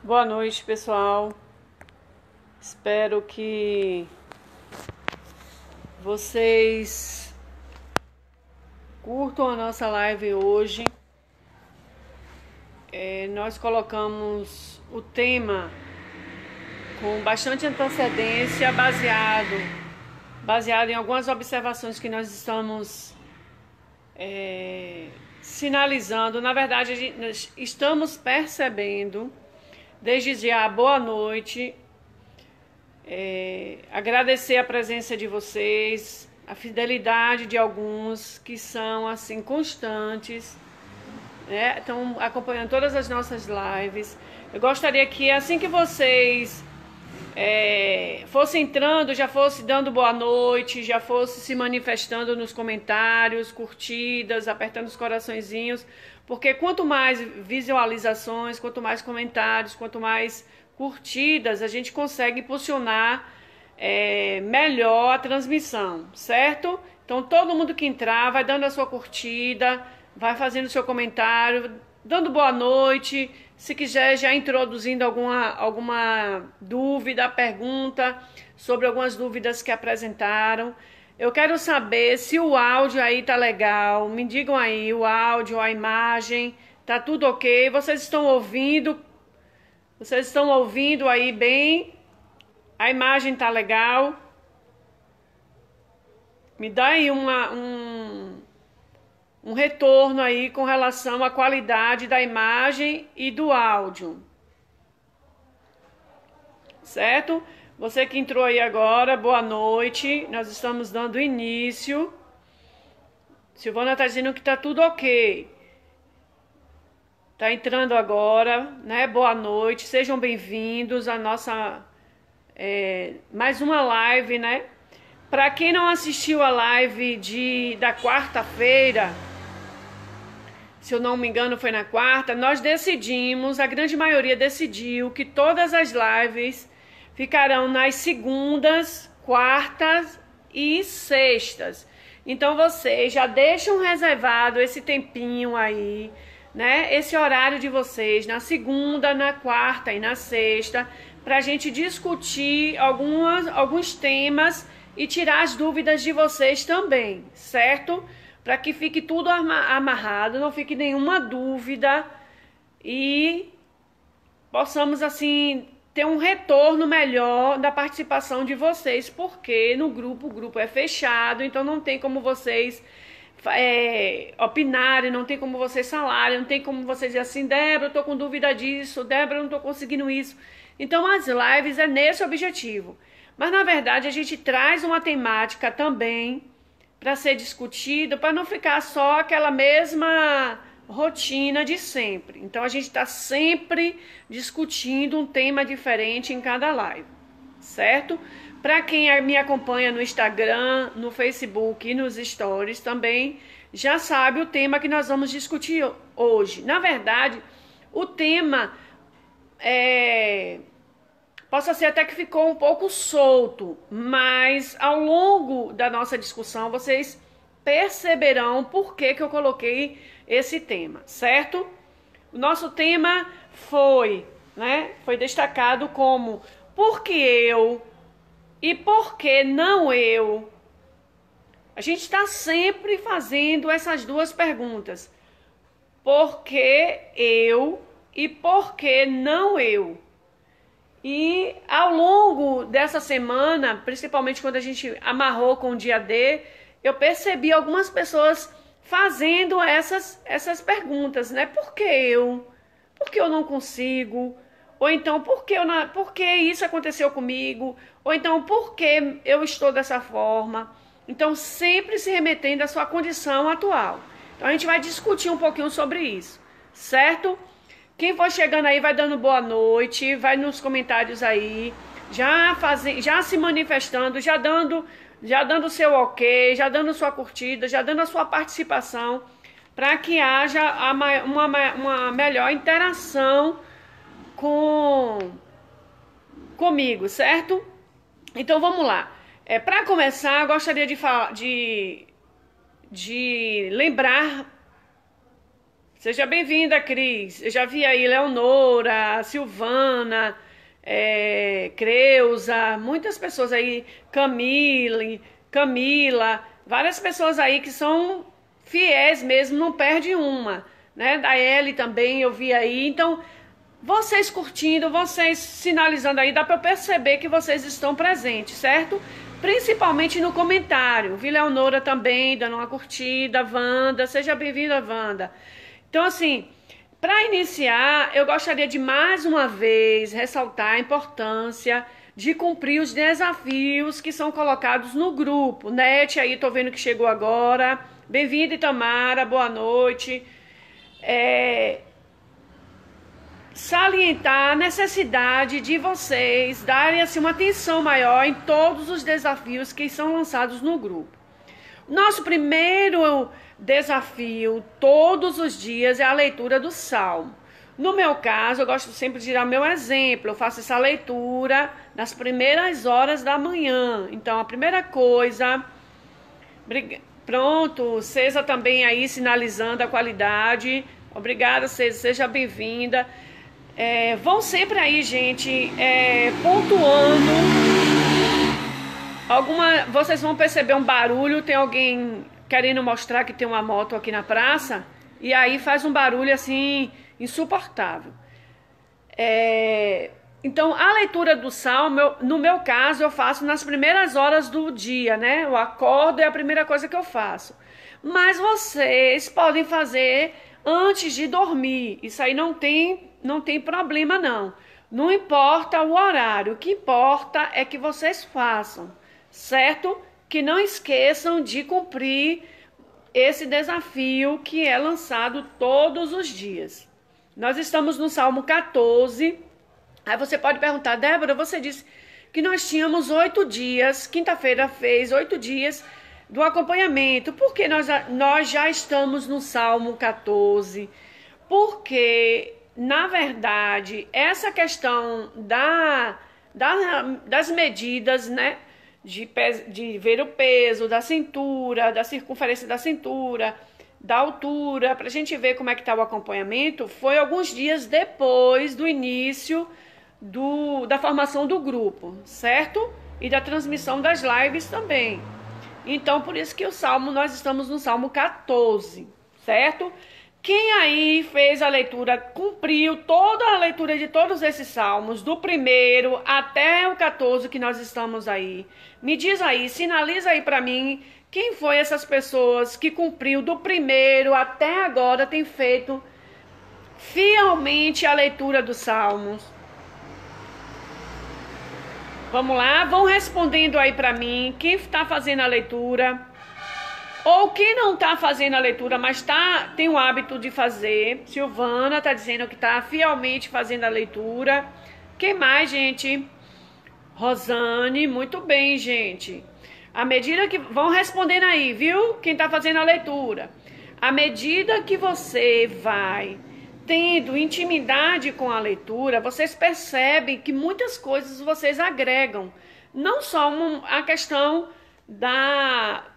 Boa noite, pessoal. Espero que vocês curtam a nossa live hoje. Nós colocamos o tema com bastante antecedência, baseado em algumas observações que nós estamos sinalizando. Na verdade, nós estamos percebendo. Desde já, boa noite. Agradecer a presença de vocês, a fidelidade de alguns que são assim constantes, né? Estão acompanhando todas as nossas lives. Eu gostaria que assim que vocês fossem entrando, já fosse dando boa noite, já fosse se manifestando nos comentários, curtidas, apertando os coraçõezinhos, porque quanto mais visualizações, quanto mais comentários, quanto mais curtidas, a gente consegue impulsionar melhor a transmissão, certo? Então todo mundo que entrar vai dando a sua curtida, vai fazendo o seu comentário, dando boa noite, se quiser já introduzindo alguma dúvida, pergunta sobre algumas dúvidas que apresentaram. Eu quero saber se o áudio aí tá legal, me digam aí o áudio, a imagem, tá tudo ok? Vocês estão ouvindo aí bem? A imagem tá legal? Me dá aí um retorno aí com relação à qualidade da imagem e do áudio. Certo? Você que entrou aí agora, boa noite. Nós estamos dando início. Silvana está dizendo que tá tudo ok. Tá entrando agora, né? Boa noite. Sejam bem-vindos à nossa mais uma live, né? Para quem não assistiu a live da quarta-feira, se eu não me engano foi na quarta, nós decidimos, a grande maioria decidiu que todas as lives ficarão nas segundas, quartas e sextas. Então vocês já deixam reservado esse tempinho aí, né? Esse horário de vocês na segunda, na quarta e na sexta, para a gente discutir alguns temas e tirar as dúvidas de vocês também, certo? Para que fique tudo amarrado, não fique nenhuma dúvida e possamos assim ter um retorno melhor da participação de vocês, porque no grupo, o grupo é fechado, então não tem como vocês opinarem, não tem como vocês falarem, não tem como vocês dizer assim, Débora, eu tô com dúvida disso, Débora, eu não tô conseguindo isso. Então as lives é nesse objetivo. Mas na verdade a gente traz uma temática também para ser discutida, para não ficar só aquela mesma rotina de sempre. Então a gente está sempre discutindo um tema diferente em cada live, certo? Para quem me acompanha no Instagram, no Facebook e nos stories também já sabe o tema que nós vamos discutir hoje. Na verdade, o tema possa ser até que ficou um pouco solto, mas ao longo da nossa discussão vocês perceberão por que eu coloquei esse tema, certo? O nosso tema foi destacado como por que eu e por que não eu. A gente está sempre fazendo essas duas perguntas. Por que eu e por que não eu? E ao longo dessa semana, principalmente quando a gente amarrou com o dia D, eu percebi algumas pessoas fazendo essas perguntas, né? Por que eu? Por que eu não consigo? Ou então, por que isso aconteceu comigo? Ou então, por que eu estou dessa forma? Então, sempre se remetendo à sua condição atual. Então, a gente vai discutir um pouquinho sobre isso, certo? Quem for chegando aí vai dando boa noite, vai nos comentários aí, já se manifestando, já dando o seu ok, já dando sua curtida, já dando a sua participação, para que haja uma melhor interação comigo, certo? Então vamos lá. Para começar, eu gostaria de lembrar Seja bem-vinda, Cris. Eu já vi aí Leonora, Silvana, Creuza, muitas pessoas aí, Camila, várias pessoas aí que são fiéis mesmo, não perde uma, né? Da Ellie também eu vi aí. Então, vocês curtindo, vocês sinalizando aí, dá para eu perceber que vocês estão presentes, certo? Principalmente no comentário. Vi Leonora também dando uma curtida, Wanda, seja bem-vinda, Wanda. Então, assim, para iniciar, eu gostaria de mais uma vez ressaltar a importância de cumprir os desafios que são colocados no grupo. Nete aí, tô vendo que chegou agora. Bem-vinda, Itamara, boa noite. Salientar a necessidade de vocês darem assim, uma atenção maior em todos os desafios que são lançados no grupo. Nosso primeiro desafio todos os dias é a leitura do Salmo. No meu caso, eu gosto sempre de dar meu exemplo. Eu faço essa leitura nas primeiras horas da manhã. Então, a primeira coisa... Pronto, César também aí sinalizando a qualidade. Obrigada, César, seja bem-vinda. Vão sempre aí, gente, pontuando. Vocês vão perceber um barulho, tem alguém querendo mostrar que tem uma moto aqui na praça, e aí faz um barulho assim, insuportável. Então, a leitura do Salmo, no meu caso, eu faço nas primeiras horas do dia, né? Eu acordo, é a primeira coisa que eu faço. Mas vocês podem fazer antes de dormir, isso aí não tem problema não. Não importa o horário, o que importa é que vocês façam, certo? Que não esqueçam de cumprir esse desafio que é lançado todos os dias. Nós estamos no Salmo 14. Aí você pode perguntar, Débora, você disse que nós tínhamos 8 dias, quinta-feira fez 8 dias do acompanhamento. Por que nós já estamos no Salmo 14? Porque, na verdade, essa questão das medidas, né? De ver o peso da cintura, da circunferência da cintura, da altura, para a gente ver como é que está o acompanhamento, foi alguns dias depois do início da formação do grupo, certo? E da transmissão das lives também. Então, por isso que nós estamos no Salmo 14, certo? Quem aí fez a leitura, cumpriu toda a leitura de todos esses salmos, do primeiro até o 14 que nós estamos aí. Me diz aí, sinaliza aí para mim, quem foi essas pessoas que cumpriu do primeiro até agora, tem feito fielmente a leitura dos salmos. Vamos lá, vão respondendo aí para mim, quem está fazendo a leitura... Ou quem não está fazendo a leitura, mas tem o hábito de fazer. Silvana está dizendo que está fielmente fazendo a leitura. Quem mais, gente? Rosane, muito bem, gente. À medida que... Vão respondendo aí, viu? Quem está fazendo a leitura. À medida que você vai tendo intimidade com a leitura, vocês percebem que muitas coisas vocês agregam. Não só a questão...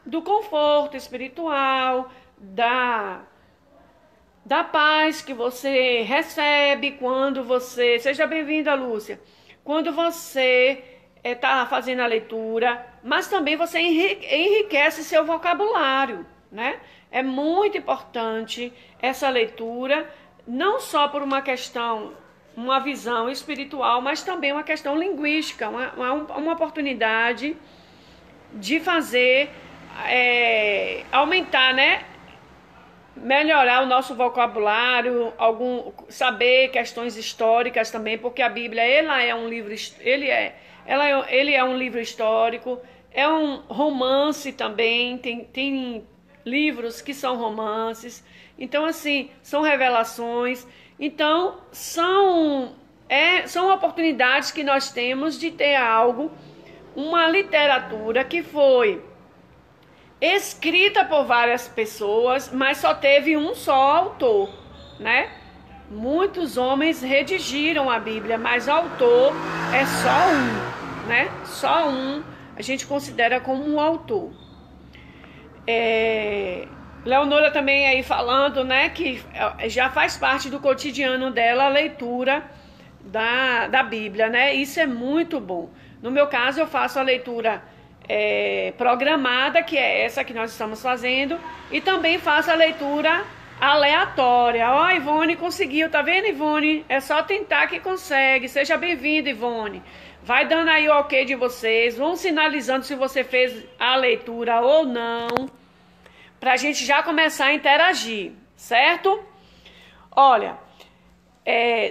do conforto espiritual, da paz que você recebe quando você... Seja bem-vinda, Lúcia. Quando você está fazendo a leitura, mas também você enriquece seu vocabulário, né? É muito importante essa leitura, não só por uma questão, uma visão espiritual, mas também uma questão linguística, uma oportunidade de fazer, aumentar, né? Melhorar o nosso vocabulário, saber questões históricas também, porque a Bíblia ele é um livro histórico, é um romance também, tem livros que são romances, então assim, são revelações, então são oportunidades que nós temos de ter algo, uma literatura que foi escrita por várias pessoas, mas só teve um só autor, né? Muitos homens redigiram a Bíblia, mas o autor é só um, né? Só um a gente considera como um autor. Leonora também aí falando, né, que já faz parte do cotidiano dela a leitura da Bíblia, né? Isso é muito bom. No meu caso, eu faço a leitura programada, que é essa que nós estamos fazendo, e também faço a leitura aleatória. Ó, Ivone conseguiu, tá vendo, Ivone? É só tentar que consegue. Seja bem-vinda, Ivone. Vai dando aí o ok de vocês, vão sinalizando se você fez a leitura ou não, pra gente já começar a interagir, certo? Olha,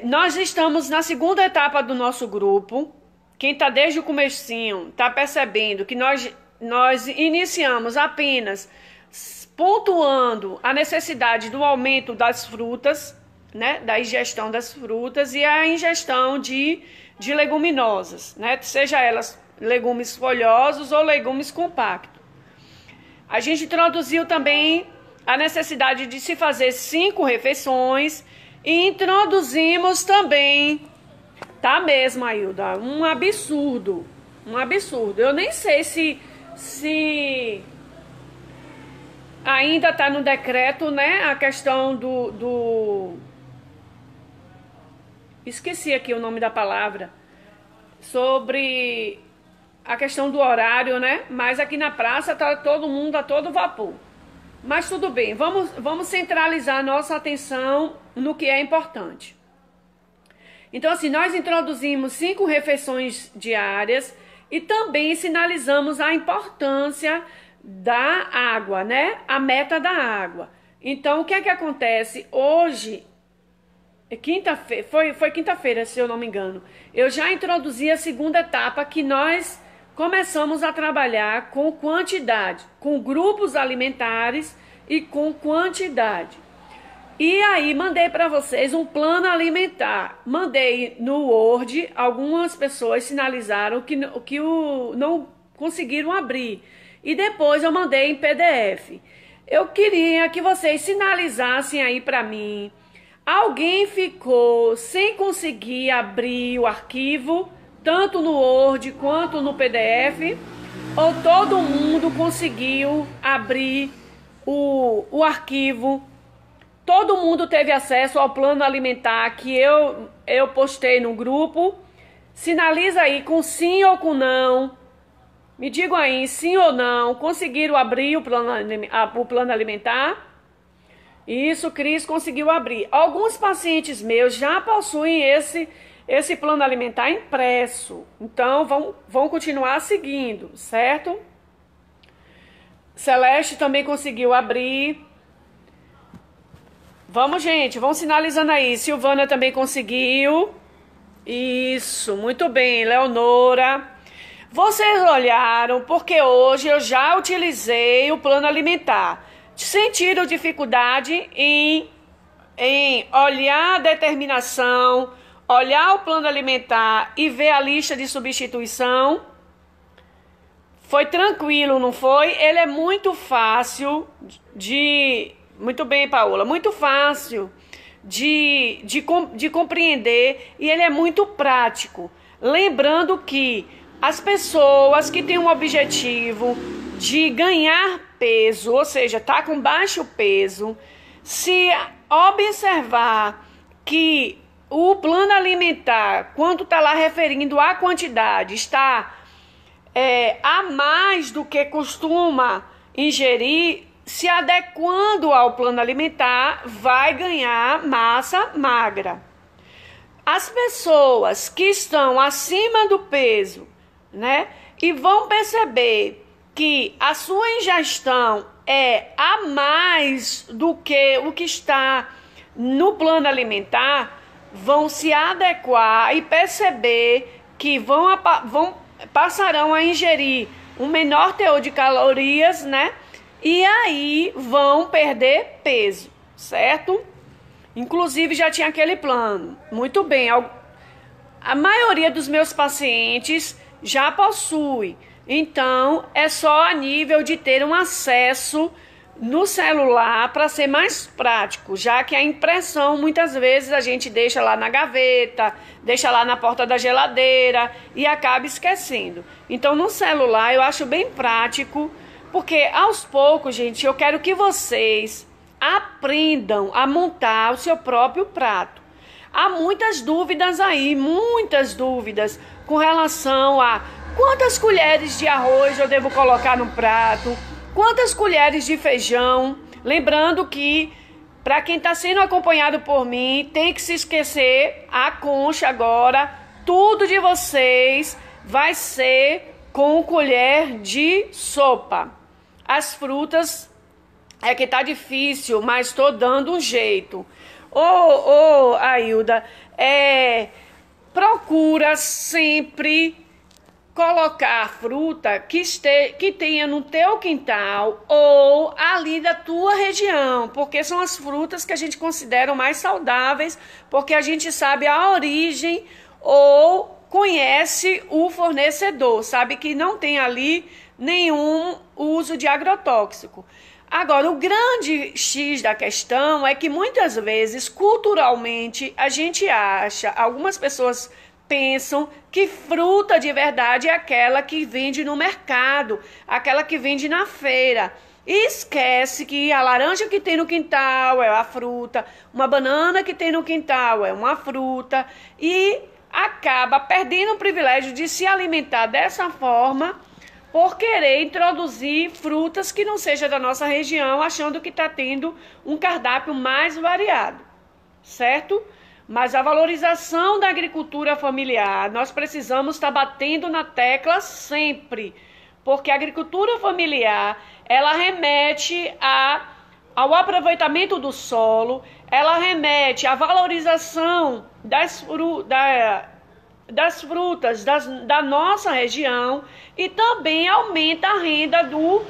nós estamos na segunda etapa do nosso grupo. Quem tá desde o comecinho tá percebendo que nós iniciamos apenas pontuando a necessidade do aumento das frutas, né, da ingestão das frutas e a ingestão de leguminosas, né, seja elas legumes folhosos ou legumes compactos. A gente introduziu também a necessidade de se fazer 5 refeições e introduzimos também, tá mesmo, Ailda, um absurdo. Eu nem sei se ainda tá no decreto, né, a questão esqueci aqui o nome da palavra, sobre a questão do horário, né? Mas aqui na praça tá todo mundo a todo vapor. Mas tudo bem, vamos centralizar a nossa atenção no que é importante. Então, assim, nós introduzimos 5 refeições diárias e também sinalizamos a importância da água, né? A meta da água. Então, o que é que acontece? Hoje, quinta-feira, foi quinta-feira, se eu não me engano, eu já introduzi a segunda etapa que nós começamos a trabalhar com quantidade, com grupos alimentares e com quantidade. E aí mandei para vocês um plano alimentar. Mandei no Word, algumas pessoas sinalizaram que não conseguiram abrir. E depois eu mandei em PDF. Eu queria que vocês sinalizassem aí para mim. Alguém ficou sem conseguir abrir o arquivo, tanto no Word quanto no PDF? Ou todo mundo conseguiu abrir o arquivo? Todo mundo teve acesso ao plano alimentar que eu postei no grupo? Sinaliza aí com sim ou com não. Me digam aí, sim ou não. Conseguiram abrir o plano alimentar? Isso, Cris conseguiu abrir. Alguns pacientes meus já possuem esse plano alimentar impresso. Então, vão continuar seguindo, certo? Celeste também conseguiu abrir. Vamos, gente, vão sinalizando aí. Silvana também conseguiu. Isso, muito bem, Leonora. Vocês olharam porque hoje eu já utilizei o plano alimentar. Sentiram dificuldade em olhar a determinação, olhar o plano alimentar e ver a lista de substituição? Foi tranquilo, não foi? Ele é muito fácil Muito bem, Paola. Muito fácil de compreender e ele é muito prático. Lembrando que as pessoas que têm um objetivo de ganhar peso, ou seja, tá com baixo peso, se observar que o plano alimentar, quando tá lá referindo a quantidade, está a mais do que costuma ingerir, se adequando ao plano alimentar, vai ganhar massa magra. As pessoas que estão acima do peso, né, e vão perceber que a sua ingestão é a mais do que o que está no plano alimentar, vão se adequar e perceber que passarão a ingerir um menor teor de calorias, né? E aí vão perder peso, certo? Inclusive já tinha aquele plano. Muito bem, a maioria dos meus pacientes já possui. Então, é só a nível de ter um acesso no celular para ser mais prático, já que a impressão muitas vezes a gente deixa lá na gaveta, deixa lá na porta da geladeira e acaba esquecendo. Então, no celular eu acho bem prático, Porque aos poucos, gente, eu quero que vocês aprendam a montar o seu próprio prato. Há muitas dúvidas aí, muitas dúvidas com relação a quantas colheres de arroz eu devo colocar no prato, quantas colheres de feijão. Lembrando que, para quem está sendo acompanhado por mim, tem que se esquecer a concha agora. Tudo de vocês vai ser com colher de sopa. As frutas é que tá difícil, mas tô dando um jeito. Ailda, procura sempre colocar fruta que tenha no teu quintal ou ali da tua região, porque são as frutas que a gente considera mais saudáveis, porque a gente sabe a origem ou conhece o fornecedor, sabe que não tem ali nenhum uso de agrotóxico. Agora, o grande X da questão é que muitas vezes, culturalmente, a gente acha, algumas pessoas pensam que fruta de verdade é aquela que vende no mercado, aquela que vende na feira. E esquece que a laranja que tem no quintal é a fruta, uma banana que tem no quintal é uma fruta, e acaba perdendo o privilégio de se alimentar dessa forma por querer introduzir frutas que não seja da nossa região, achando que está tendo um cardápio mais variado, certo? Mas a valorização da agricultura familiar, nós precisamos estar batendo na tecla sempre, porque a agricultura familiar, ela remete ao aproveitamento do solo, ela remete à valorização das frutas da nossa região e também aumenta a renda do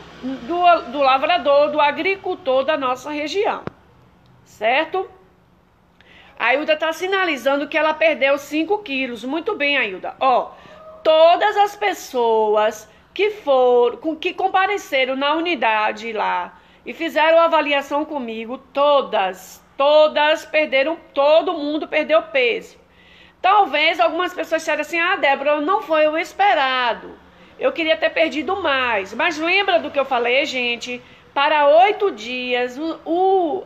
lavrador, do agricultor da nossa região, certo? A Ailda está sinalizando que ela perdeu 5 quilos. Muito bem, Ailda. Todas as pessoas que compareceram na unidade lá e fizeram a avaliação comigo, todas perderam, todo mundo perdeu peso. Talvez algumas pessoas disseram assim, Débora, não foi o esperado. Eu queria ter perdido mais. Mas lembra do que eu falei, gente? Para 8 dias, o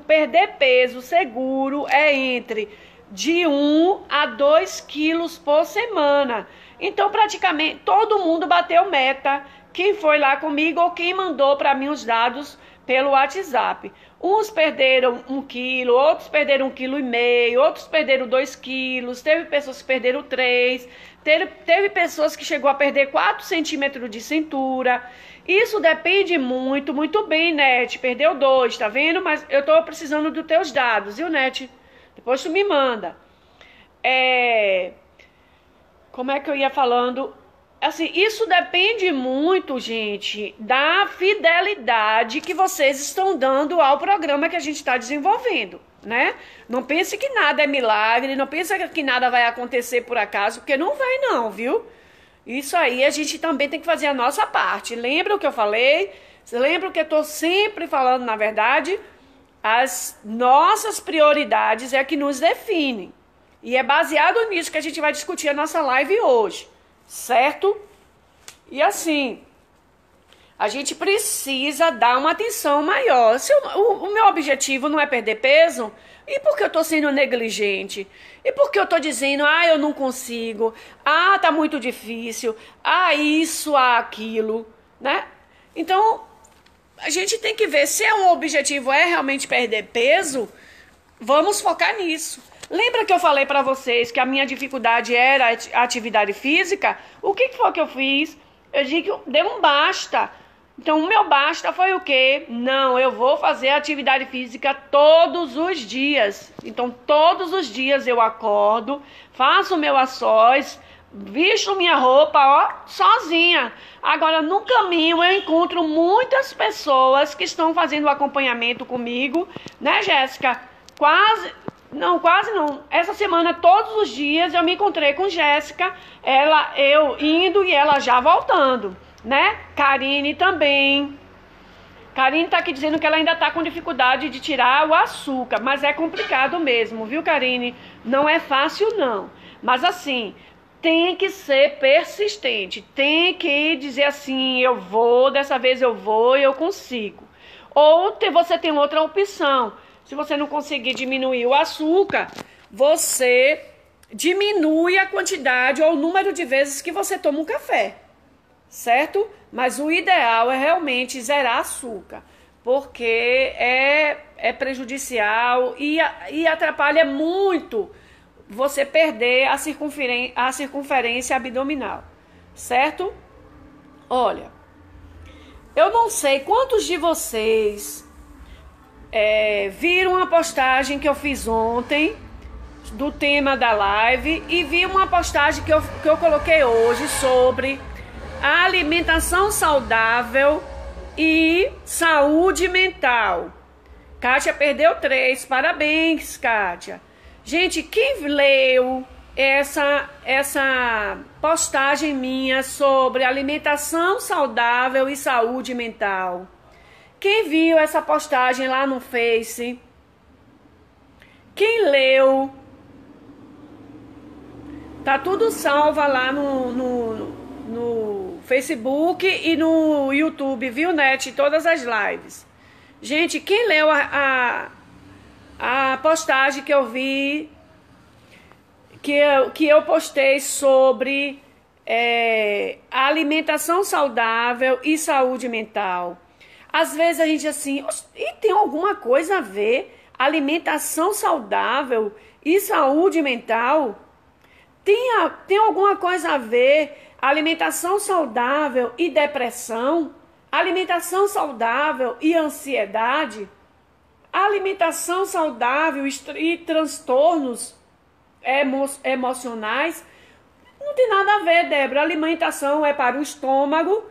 perder peso seguro é entre de 1 a 2 quilos por semana. Então, praticamente, todo mundo bateu meta. Quem foi lá comigo ou quem mandou para mim os dados pelo WhatsApp. Uns perderam 1 quilo, outros perderam 1,5 quilo, outros perderam 2 quilos, teve pessoas que perderam 3, teve pessoas que chegou a perder 4 centímetros de cintura. Isso depende muito, muito bem, Net, perdeu 2, tá vendo? Mas eu tô precisando dos teus dados, viu, Net? Depois tu me manda. Como é que eu ia falando? Assim, isso depende muito, gente, da fidelidade que vocês estão dando ao programa que a gente está desenvolvendo, né? Não pense que nada é milagre, não pense que nada vai acontecer por acaso, porque não vai não, viu? Isso aí a gente também tem que fazer a nossa parte. Lembra o que eu falei? Você lembra o que eu estou sempre falando, na verdade? As nossas prioridades é que nos definem. E é baseado nisso que a gente vai discutir a nossa live hoje. Certo? E assim, a gente precisa dar uma atenção maior. Se o meu objetivo não é perder peso, e por que eu tô sendo negligente? E por que eu tô dizendo, eu não consigo, tá muito difícil, isso, aquilo, né? Então, a gente tem que ver se o objetivo é realmente perder peso, vamos focar nisso. Lembra que eu falei para vocês que a minha dificuldade era a atividade física? O que foi que eu fiz? Eu disse que dei um basta. Então, o meu basta foi o quê? Não, eu vou fazer atividade física todos os dias. Então, todos os dias eu acordo, faço meu açóis, visto minha roupa, sozinha. Agora, no caminho, eu encontro muitas pessoas que estão fazendo o acompanhamento comigo, né, Jéssica? Quase não. Essa semana, todos os dias, eu me encontrei com Jéssica, eu indo e ela já voltando, né? Karine também. Karine tá aqui dizendo que ela ainda tá com dificuldade de tirar o açúcar, mas é complicado mesmo, viu, Karine? Não é fácil, não. Mas assim, tem que ser persistente, tem que dizer assim, eu vou, dessa vez eu vou e eu consigo. Ou você tem outra opção, se você não conseguir diminuir o açúcar, você diminui a quantidade ou o número de vezes que você toma um café, certo? Mas o ideal é realmente zerar açúcar, porque é prejudicial e atrapalha muito você perder a circunferência abdominal, certo? Olha, eu não sei quantos de vocês viram a postagem que eu fiz ontem do tema da live e vi uma postagem que eu coloquei hoje sobre a alimentação saudável e saúde mental. Kátia perdeu 3, parabéns, Kátia. Gente, quem leu essa postagem minha sobre alimentação saudável e saúde mental? Quem viu essa postagem lá no Face? Quem leu? Tá tudo salvo lá no Facebook e no YouTube, viu, Net? Todas as lives. Gente, quem leu a postagem que eu vi, que eu postei sobre a alimentação saudável e saúde mental? Às vezes a gente assim, e tem alguma coisa a ver alimentação saudável e saúde mental? Tem alguma coisa a ver alimentação saudável e depressão? Alimentação saudável e ansiedade? Alimentação saudável e transtornos emocionais? Não tem nada a ver, Débora. Alimentação é para o estômago,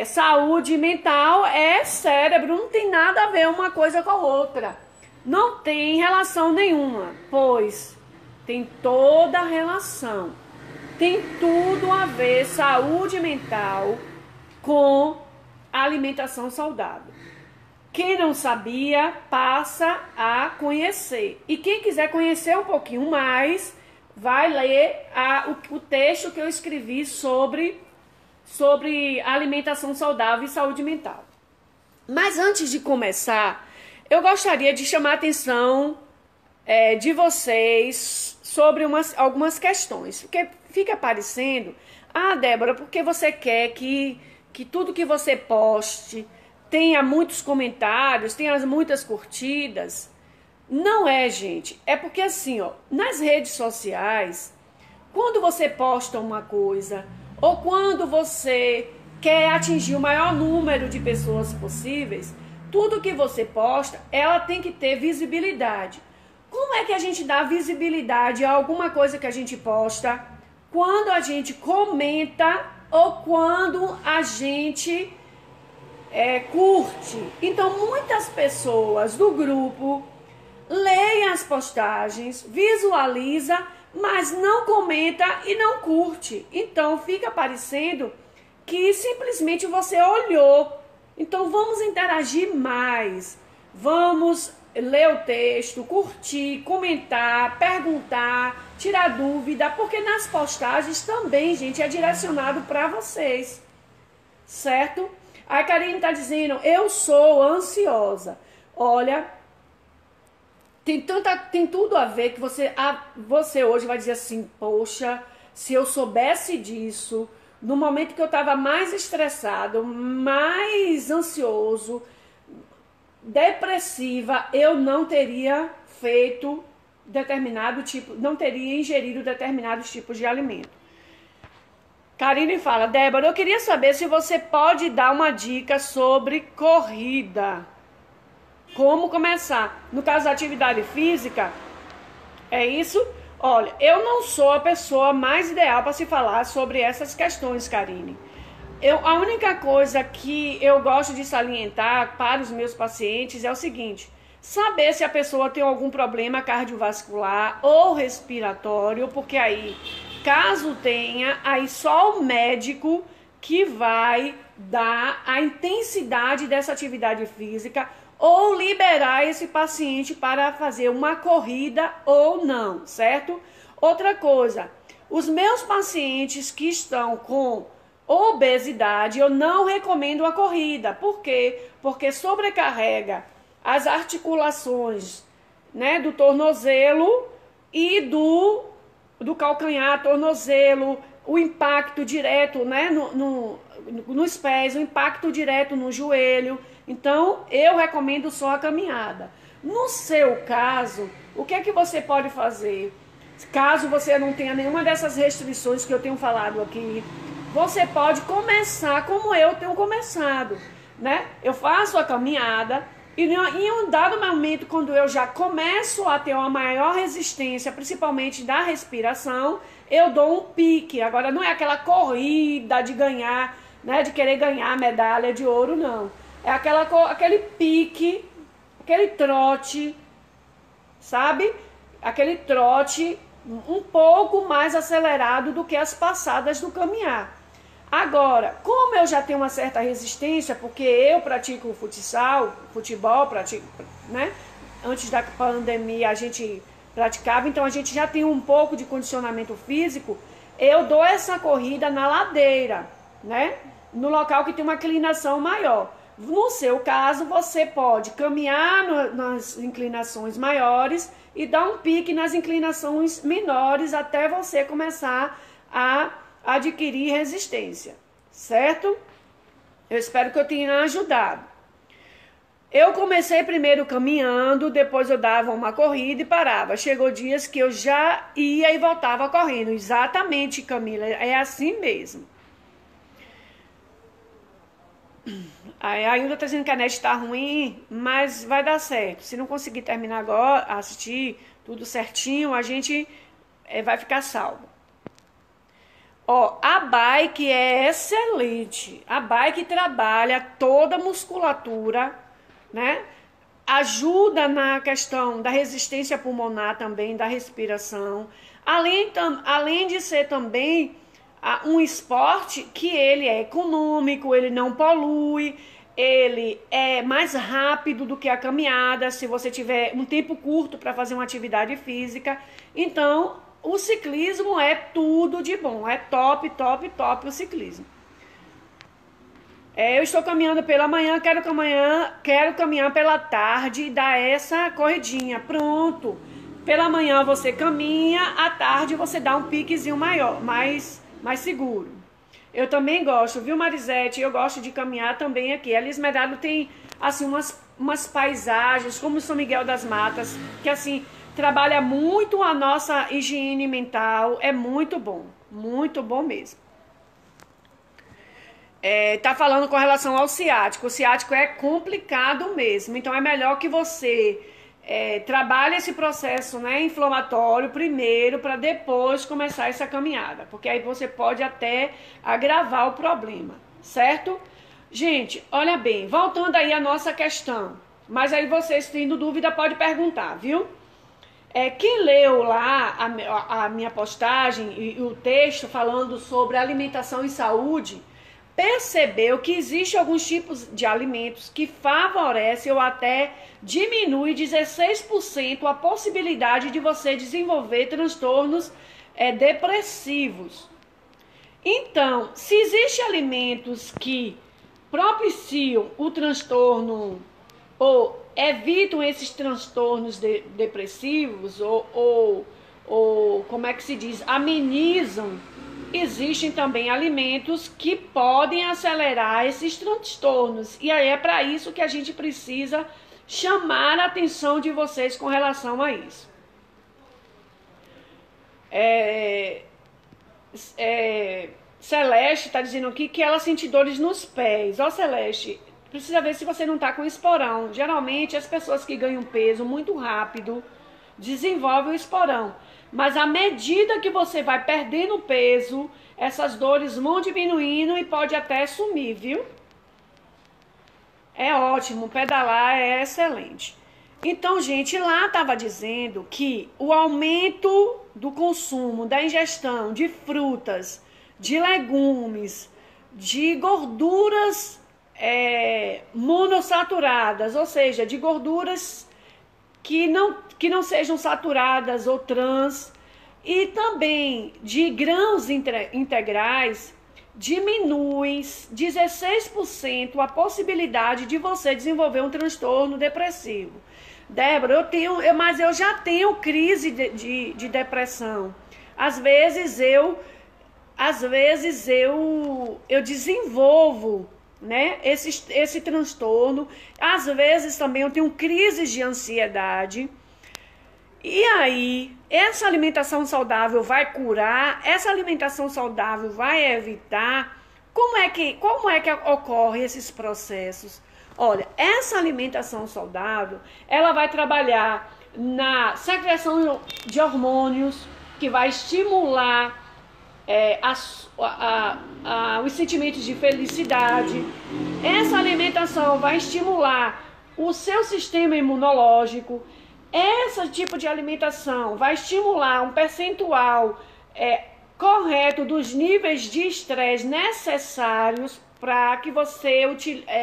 saúde mental é cérebro. Não tem nada a ver uma coisa com a outra. Não tem relação nenhuma, pois tem toda a relação. Tem tudo a ver saúde mental com alimentação saudável. Quem não sabia, passa a conhecer. E quem quiser conhecer um pouquinho mais, vai ler o texto que eu escrevi sobre alimentação saudável e saúde mental. Mas antes de começar, eu gostaria de chamar a atenção de vocês sobre algumas questões. Porque fica parecendo, Débora, porque você quer que tudo que você poste tenha muitos comentários, tenha muitas curtidas. Não é, gente. É porque assim, nas redes sociais, quando você posta uma coisa, ou quando você quer atingir o maior número de pessoas possíveis, tudo que você posta, ela tem que ter visibilidade. Como é que a gente dá visibilidade a alguma coisa que a gente posta? Quando a gente comenta ou quando a gente curte. Então, muitas pessoas do grupo leem as postagens, visualiza, mas não comenta e não curte. Então, fica parecendo que simplesmente você olhou. Então, vamos interagir mais. Vamos ler o texto, curtir, comentar, perguntar, tirar dúvida, porque nas postagens também, gente, é direcionado para vocês, certo? A Karine tá dizendo, eu sou ansiosa. Olha, tem tudo a ver que você hoje vai dizer assim, poxa, se eu soubesse disso, no momento que eu estava mais estressado, mais ansioso, depressiva, eu não teria feito determinado tipo, não teria ingerido determinados tipos de alimento. Karine fala, Débora, eu queria saber se você pode dar uma dica sobre corrida. Como começar? No caso da atividade física, é isso? Olha, eu não sou a pessoa mais ideal para se falar sobre essas questões, Karine. A única coisa que eu gosto de salientar para os meus pacientes é o seguinte, saber se a pessoa tem algum problema cardiovascular ou respiratório, porque aí, caso tenha, aí só o médico que vai dar a intensidade dessa atividade física ou liberar esse paciente para fazer uma corrida ou não, certo? Outra coisa, Os meus pacientes que estão com obesidade, eu não recomendo a corrida. Por quê? Porque sobrecarrega as articulações, né, do tornozelo e do calcanhar, tornozelo, o impacto direto, né, nos pés, o impacto direto no joelho. Então, eu recomendo só a caminhada. No seu caso, o que é que você pode fazer? Caso você não tenha nenhuma dessas restrições que eu tenho falado aqui, você pode começar como eu tenho começado, né? Eu faço a caminhada e em um dado momento, quando eu já começo a ter uma maior resistência, principalmente da respiração, eu dou um pique. Agora, não é aquela corrida de ganhar, né, de querer ganhar a medalha de ouro, não. É aquele pique, aquele trote, sabe? Aquele trote um pouco mais acelerado do que as passadas do caminhar. Agora, como eu já tenho uma certa resistência, porque eu pratico futebol, né? Antes da pandemia a gente praticava, então a gente já tem um pouco de condicionamento físico. Eu dou essa corrida na ladeira, né? No local que tem uma inclinação maior. No seu caso, você pode caminhar nas inclinações maiores e dar um pique nas inclinações menores até você começar a adquirir resistência, certo? Eu espero que eu tenha ajudado. Eu comecei primeiro caminhando, depois eu dava uma corrida e parava. Chegou dias que eu já ia e voltava correndo. Exatamente, Camila, é assim mesmo. A Hilda está dizendo que a net está ruim, mas vai dar certo. Se não conseguir terminar agora, assistir tudo certinho, a gente vai ficar salvo. Ó, a bike é excelente. A bike trabalha toda a musculatura, né? Ajuda na questão da resistência pulmonar também, da respiração. Além de ser também um esporte que ele é econômico, ele não polui, ele é mais rápido do que a caminhada, se você tiver um tempo curto para fazer uma atividade física. Então, o ciclismo é tudo de bom, é top, top, top o ciclismo. Eu estou caminhando pela manhã, quero caminhar pela tarde e dar essa corridinha. Pronto. Pela manhã você caminha, à tarde você dá um piquezinho maior, mais seguro. Eu também gosto, viu, Marisete? Eu gosto de caminhar também aqui. A Elis Medrado tem, assim, umas paisagens, como São Miguel das Matas, que, assim, trabalha muito a nossa higiene mental. É muito bom mesmo. Tá falando com relação ao ciático. O ciático é complicado mesmo. Então, é melhor que você trabalhe esse processo, né, inflamatório primeiro, para depois começar essa caminhada. Porque aí você pode até agravar o problema, certo? Gente, olha bem, voltando aí à nossa questão. Mas aí vocês tendo dúvida pode perguntar, viu? Quem leu lá a minha postagem e o texto falando sobre alimentação e saúde, percebeu que existem alguns tipos de alimentos que favorecem ou até diminuem 16% a possibilidade de você desenvolver transtornos depressivos. Então, se existem alimentos que propiciam o transtorno ou evitam esses transtornos depressivos ou como é que se diz, amenizam, existem também alimentos que podem acelerar esses transtornos. E aí é para isso que a gente precisa chamar a atenção de vocês com relação a isso. Celeste está dizendo aqui que ela sente dores nos pés. Ó, Celeste, precisa ver se você não está com esporão. Geralmente as pessoas que ganham peso muito rápido desenvolvem o esporão. Mas à medida que você vai perdendo peso, essas dores vão diminuindo e pode até sumir, viu? É ótimo, pedalar é excelente. Então, gente, lá estava dizendo que o aumento do consumo, da ingestão de frutas, de legumes, de gorduras monossaturadas, ou seja, de gorduras que não sejam saturadas ou trans, E também de grãos integrais, diminui 16% a possibilidade de você desenvolver um transtorno depressivo. Débora, mas eu já tenho crise de depressão. Às vezes eu desenvolvo, né, esse transtorno. Às vezes também eu tenho crises de ansiedade. E aí, essa alimentação saudável vai curar? Essa alimentação saudável vai evitar? Como é que ocorre esses processos? Olha, essa alimentação saudável, ela vai trabalhar na secreção de hormônios, que vai estimular os sentimentos de felicidade. Essa alimentação vai estimular o seu sistema imunológico. Esse tipo de alimentação vai estimular um percentual correto dos níveis de estresse necessários para que você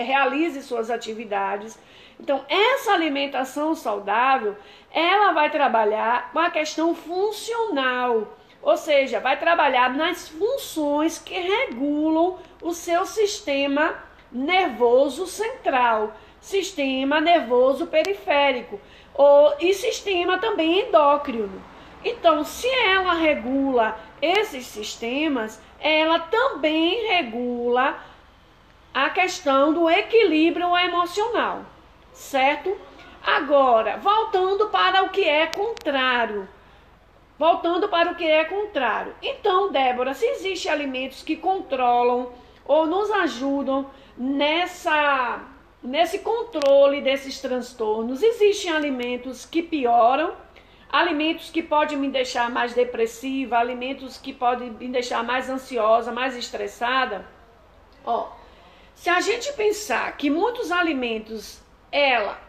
realize suas atividades. Então, essa alimentação saudável, ela vai trabalhar com a questão funcional, ou seja, vai trabalhar nas funções que regulam o seu sistema nervoso central, sistema nervoso periférico e sistema também endócrino. Então, se ela regula esses sistemas, ela também regula a questão do equilíbrio emocional, certo? Agora, voltando para o que é contrário. Então, Débora, se existem alimentos que controlam ou nos ajudam nesse controle desses transtornos, existem alimentos que pioram, alimentos que podem me deixar mais depressiva, alimentos que podem me deixar mais ansiosa, mais estressada. Se a gente pensar que muitos alimentos,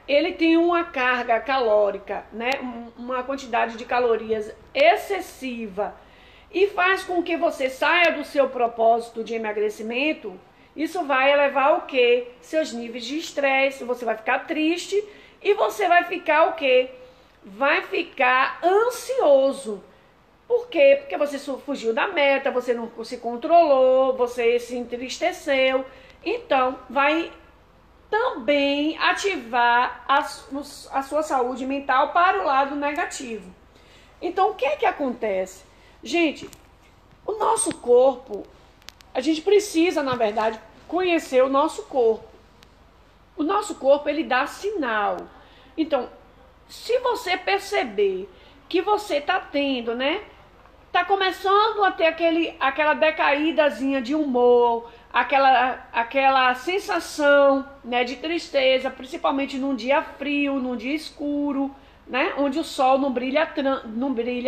ele tem uma carga calórica, né? Uma quantidade de calorias excessiva e faz com que você saia do seu propósito de emagrecimento, isso vai elevar o quê? Seus níveis de estresse, você vai ficar triste e você vai ficar o quê? Vai ficar ansioso. Por quê? Porque você fugiu da meta, você não se controlou, você se entristeceu. Então, vai também ativar a sua saúde mental para o lado negativo. Então, o que é que acontece? Gente, o nosso corpo, a gente precisa, na verdade, conhecer o nosso corpo. O nosso corpo, ele dá sinal. Então, se você perceber que você está tendo, né? Está começando a ter aquela decaídazinha de humor, aquela sensação, né, de tristeza, principalmente num dia frio, num dia escuro, né, onde o sol não brilha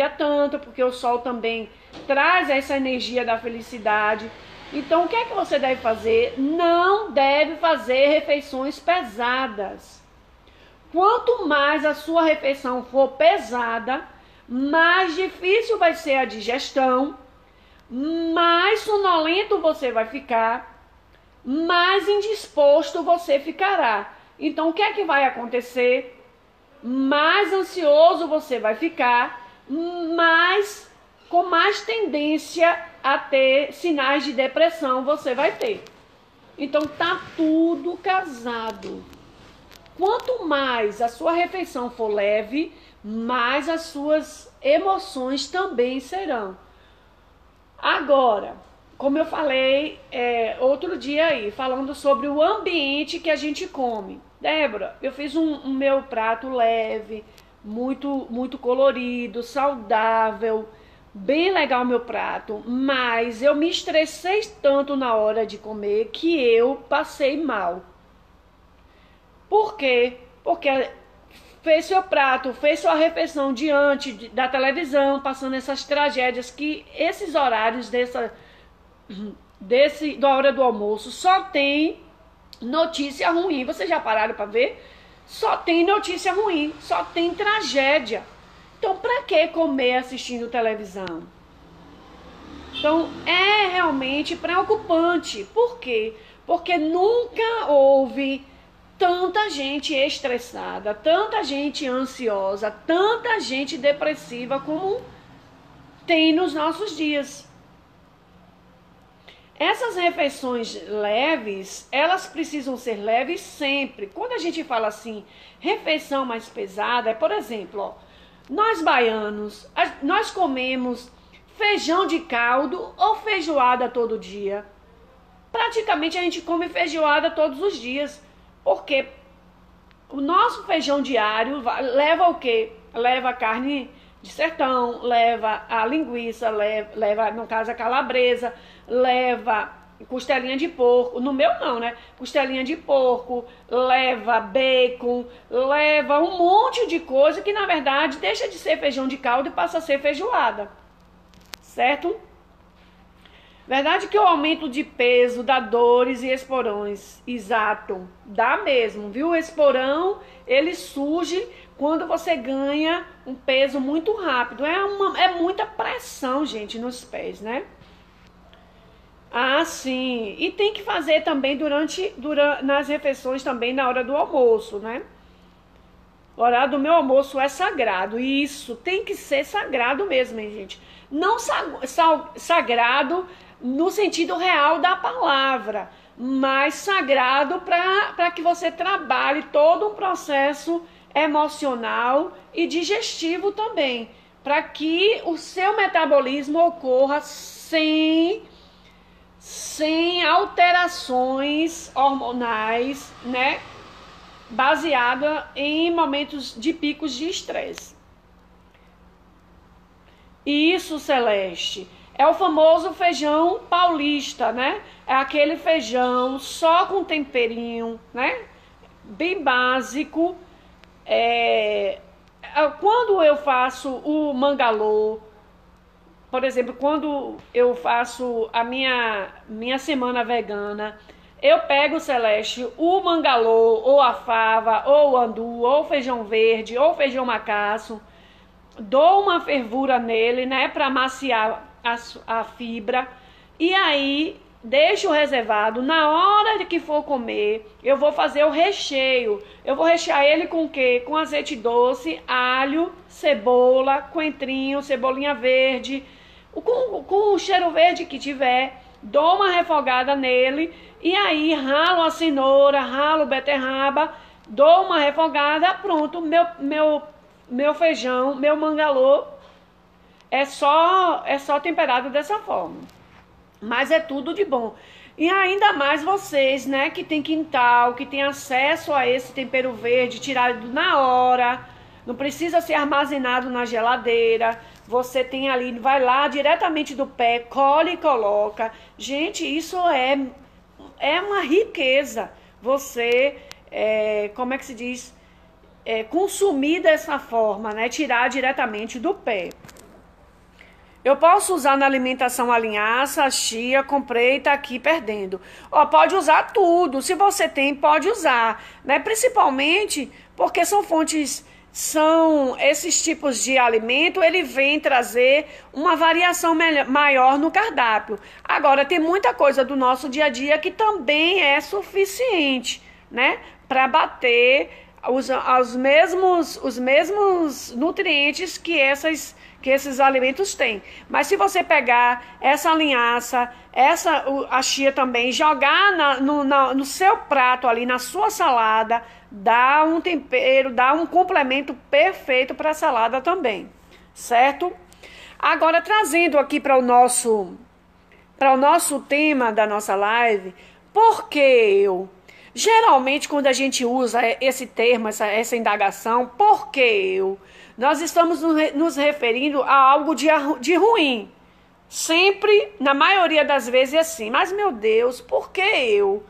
tanto, porque o sol também traz essa energia da felicidade. Então, o que é que você deve fazer? Não deve fazer refeições pesadas. Quanto mais a sua refeição for pesada, mais difícil vai ser a digestão, mais sonolento você vai ficar, mais indisposto você ficará. Então, o que é que vai acontecer? Mais ansioso você vai ficar, com mais tendência a ter sinais de depressão você vai ter. Então, tá tudo casado. Quanto mais a sua refeição for leve, mais as suas emoções também serão. Agora, como eu falei outro dia aí, falando sobre o ambiente que a gente come. Débora, eu fiz um meu prato leve, muito colorido, saudável, bem legal meu prato, mas eu me estressei tanto na hora de comer que eu passei mal. Por quê? Porque fez seu prato, fez sua refeição diante da televisão, passando essas tragédias, que esses horários da hora do almoço só tem notícia ruim. Vocês já pararam para ver? Só tem notícia ruim, só tem tragédia. Então, para que comer assistindo televisão? Então, é realmente preocupante. Por quê? Porque nunca houve tanta gente estressada, tanta gente ansiosa, tanta gente depressiva como tem nos nossos dias. Essas refeições leves, elas precisam ser leves sempre. Quando a gente fala assim, refeição mais pesada, é, por exemplo, ó, nós baianos, nós comemos feijão de caldo ou feijoada todo dia. Praticamente a gente come feijoada todos os dias, porque o nosso feijão diário leva o quê? Leva carne de sertão, leva a linguiça, leva no caso a calabresa, leva costelinha de porco, no meu não, né? Costelinha de porco, leva bacon, leva um monte de coisa que na verdade deixa de ser feijão de caldo e passa a ser feijoada, certo? Verdade que o aumento de peso dá dores e esporões, exato, dá mesmo, viu? O esporão, ele surge quando você ganha um peso muito rápido, é muita pressão, gente, nos pés, né? Ah, sim. E tem que fazer também nas refeições também na hora do almoço, né? O horário do meu almoço é sagrado. E isso tem que ser sagrado mesmo, hein, gente? Não sagrado no sentido real da palavra, mas sagrado para que você trabalhe todo um processo emocional e digestivo também, para que o seu metabolismo ocorra sem alterações hormonais, né? Baseada em momentos de picos de estresse. Isso, Celeste, é o famoso feijão paulista, né? É aquele feijão só com temperinho, né? Bem básico. Quando eu faço o mangalô, por exemplo, quando eu faço a minha semana vegana, eu pego, Celeste, o mangalô, ou a fava, ou o andu, ou o feijão verde, ou o feijão macaço, dou uma fervura nele, né, para amaciar a fibra, e aí deixo reservado. Na hora de que for comer, eu vou fazer o recheio. Eu vou rechear ele com o quê? Com azeite doce, alho, cebola, coentrinho, cebolinha verde, com o cheiro verde que tiver, dou uma refogada nele e aí ralo a cenoura, ralo beterraba, dou uma refogada, pronto, meu feijão, meu mangalô é só temperado dessa forma. Mas é tudo de bom. E ainda mais vocês, né, que tem quintal, que tem acesso a esse tempero verde, tirado na hora, não precisa ser armazenado na geladeira. Você tem ali, vai lá diretamente do pé, colhe e coloca. Gente, isso é uma riqueza. Você, como é que se diz? Consumir dessa forma, né? Tirar diretamente do pé. Eu posso usar na alimentação a linhaça, a chia, comprei, tá aqui perdendo. Ó, pode usar tudo. Se você tem, pode usar, né? Principalmente porque são esses tipos de alimento, ele vem trazer uma variação maior no cardápio. Agora, tem muita coisa do nosso dia a dia que também é suficiente, né, para bater os mesmos nutrientes que esses alimentos têm. Mas se você pegar essa linhaça, a chia também, jogar no seu prato ali, na sua salada, dá um tempero, dá um complemento perfeito para a salada também, certo? Agora, trazendo aqui para o nosso tema da nossa live, por que eu? Geralmente, quando a gente usa esse termo, essa indagação, por que eu? Nós estamos nos referindo a algo de ruim. Sempre, na maioria das vezes, é assim. Mas, meu Deus, por que eu?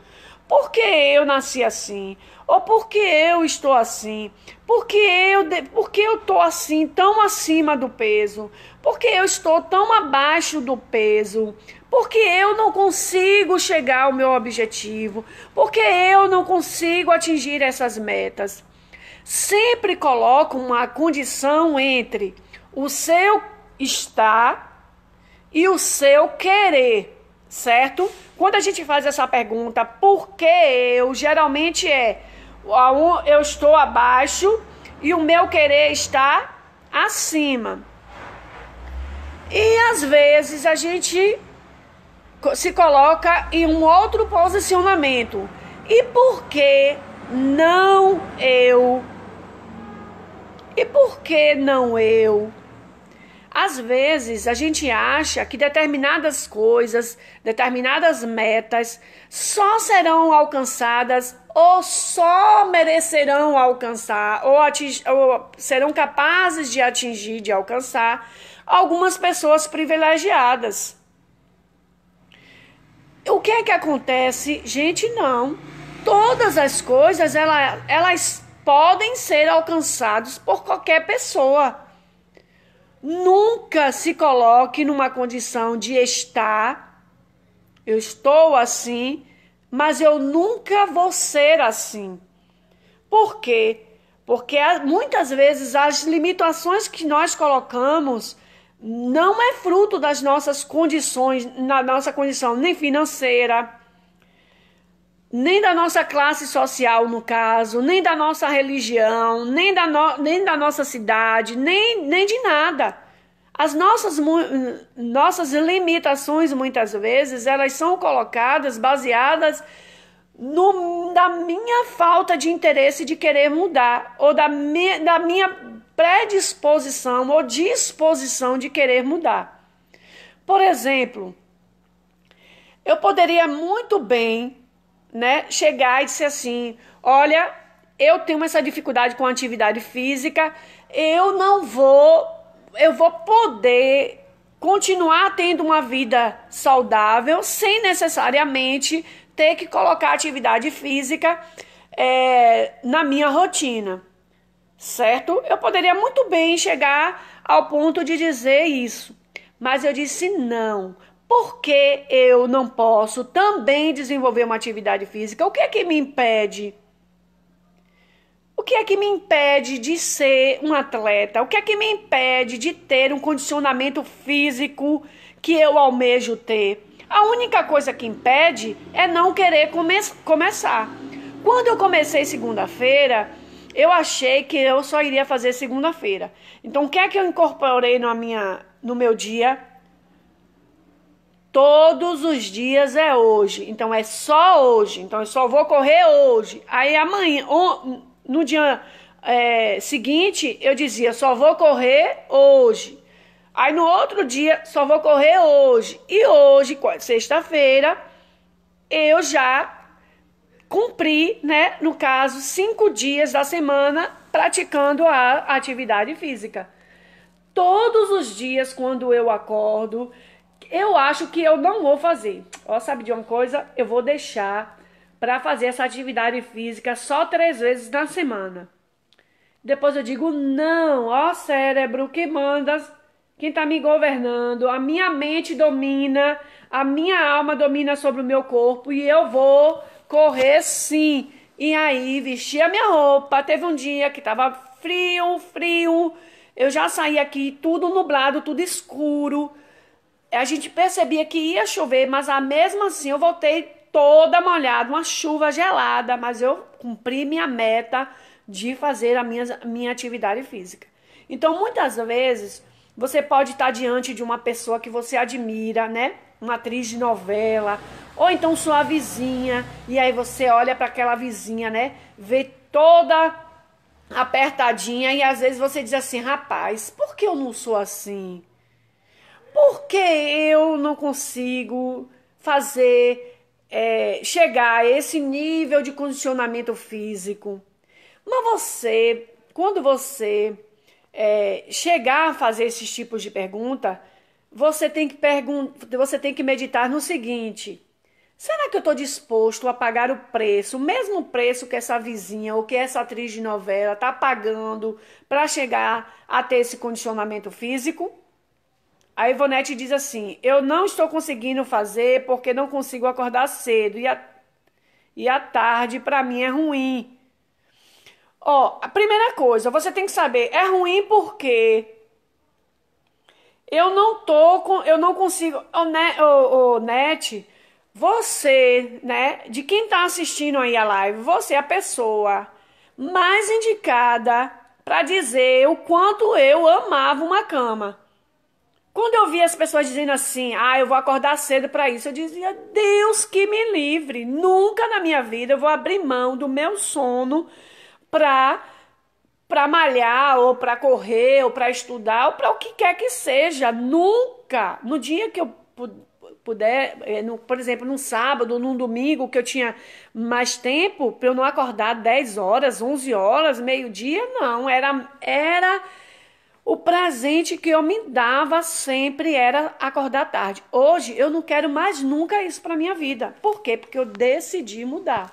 Por que eu nasci assim? Ou por que eu estou assim? Por que eu estou assim, tão acima do peso? Por que eu estou tão abaixo do peso? Por que eu não consigo chegar ao meu objetivo? Por que eu não consigo atingir essas metas? Sempre coloco uma condição entre o seu estar e o seu querer, certo? Quando a gente faz essa pergunta, por que eu? Geralmente eu estou abaixo e o meu querer está acima. E às vezes a gente se coloca em um outro posicionamento. E por que não eu? E por que não eu? Às vezes a gente acha que determinadas coisas, determinadas metas só serão alcançadas ou só merecerão alcançar ou serão capazes de atingir, de alcançar algumas pessoas privilegiadas. O que é que acontece? Gente, não. Todas as coisas, elas podem ser alcançadas por qualquer pessoa. Nunca se coloque numa condição de eu estou assim, mas eu nunca vou ser assim. Por quê? Porque muitas vezes as limitações que nós colocamos não é fruto das nossas condições, na nossa condição nem financeira, nem da nossa classe social, no caso, nem da nossa religião, nem da nossa cidade, nem de nada. As nossas limitações, muitas vezes, elas são colocadas, baseadas da minha falta de interesse de querer mudar, ou da minha predisposição ou disposição de querer mudar. Por exemplo, eu poderia muito bem, chegar e dizer assim, olha, eu tenho essa dificuldade com a atividade física, eu vou poder continuar tendo uma vida saudável sem necessariamente ter que colocar atividade física na minha rotina, certo? Eu poderia muito bem chegar ao ponto de dizer isso, mas eu disse não. Por que eu não posso também desenvolver uma atividade física? O que é que me impede? O que é que me impede de ser um atleta? O que é que me impede de ter um condicionamento físico que eu almejo ter? A única coisa que impede é não querer começar. Quando eu comecei segunda-feira, eu achei que eu só iria fazer segunda-feira. Então, o que é que eu incorporei no meu dia? Todos os dias é hoje, então é só hoje, então eu só vou correr hoje. Aí amanhã, no dia seguinte, eu dizia, só vou correr hoje. Aí no outro dia, só vou correr hoje. E hoje, sexta-feira, eu já cumpri, no caso, 5 dias da semana praticando a atividade física. Todos os dias, quando eu acordo, eu acho que eu não vou fazer. Sabe de uma coisa? Eu vou deixar para fazer essa atividade física só 3 vezes na semana. Depois eu digo, não, cérebro, que mandas, quem está me governando, a minha mente domina, a minha alma domina sobre o meu corpo e eu vou correr sim. E aí, vesti a minha roupa, teve um dia que estava frio, eu já saí aqui tudo nublado, tudo escuro. A gente percebia que ia chover, mas mesmo assim eu voltei toda molhada, uma chuva gelada, mas eu cumpri minha meta de fazer a minha atividade física. Então, muitas vezes, você pode estar diante de uma pessoa que você admira, uma atriz de novela, ou então sua vizinha, e aí você olha para aquela vizinha, vê toda apertadinha, e às vezes você diz assim, rapaz, por que eu não sou assim? Por que eu não consigo chegar a esse nível de condicionamento físico? Mas quando você chegar a fazer esses tipos de pergunta, você tem que meditar no seguinte: será que eu estou disposto a pagar o mesmo preço que essa vizinha ou que essa atriz de novela está pagando para chegar a ter esse condicionamento físico? A Ivonete diz assim, eu não estou conseguindo fazer porque não consigo acordar cedo e à tarde para mim é ruim. A primeira coisa, você tem que saber, é ruim porque eu não consigo, Net, você, de quem está assistindo aí a live, você é a pessoa mais indicada para dizer o quanto eu amava uma cama. Quando eu via as pessoas dizendo assim, eu vou acordar cedo para isso, eu dizia, Deus que me livre, nunca na minha vida eu vou abrir mão do meu sono para malhar, ou para correr, ou para estudar, ou para o que quer que seja. Nunca. No dia que eu puder, por exemplo, num sábado, num domingo, que eu tinha mais tempo, para eu não acordar 10 horas, 11 horas, meio-dia, não. Era o presente que eu me dava sempre, era acordar tarde. Hoje, eu não quero mais nunca isso para minha vida. Por quê? Porque eu decidi mudar.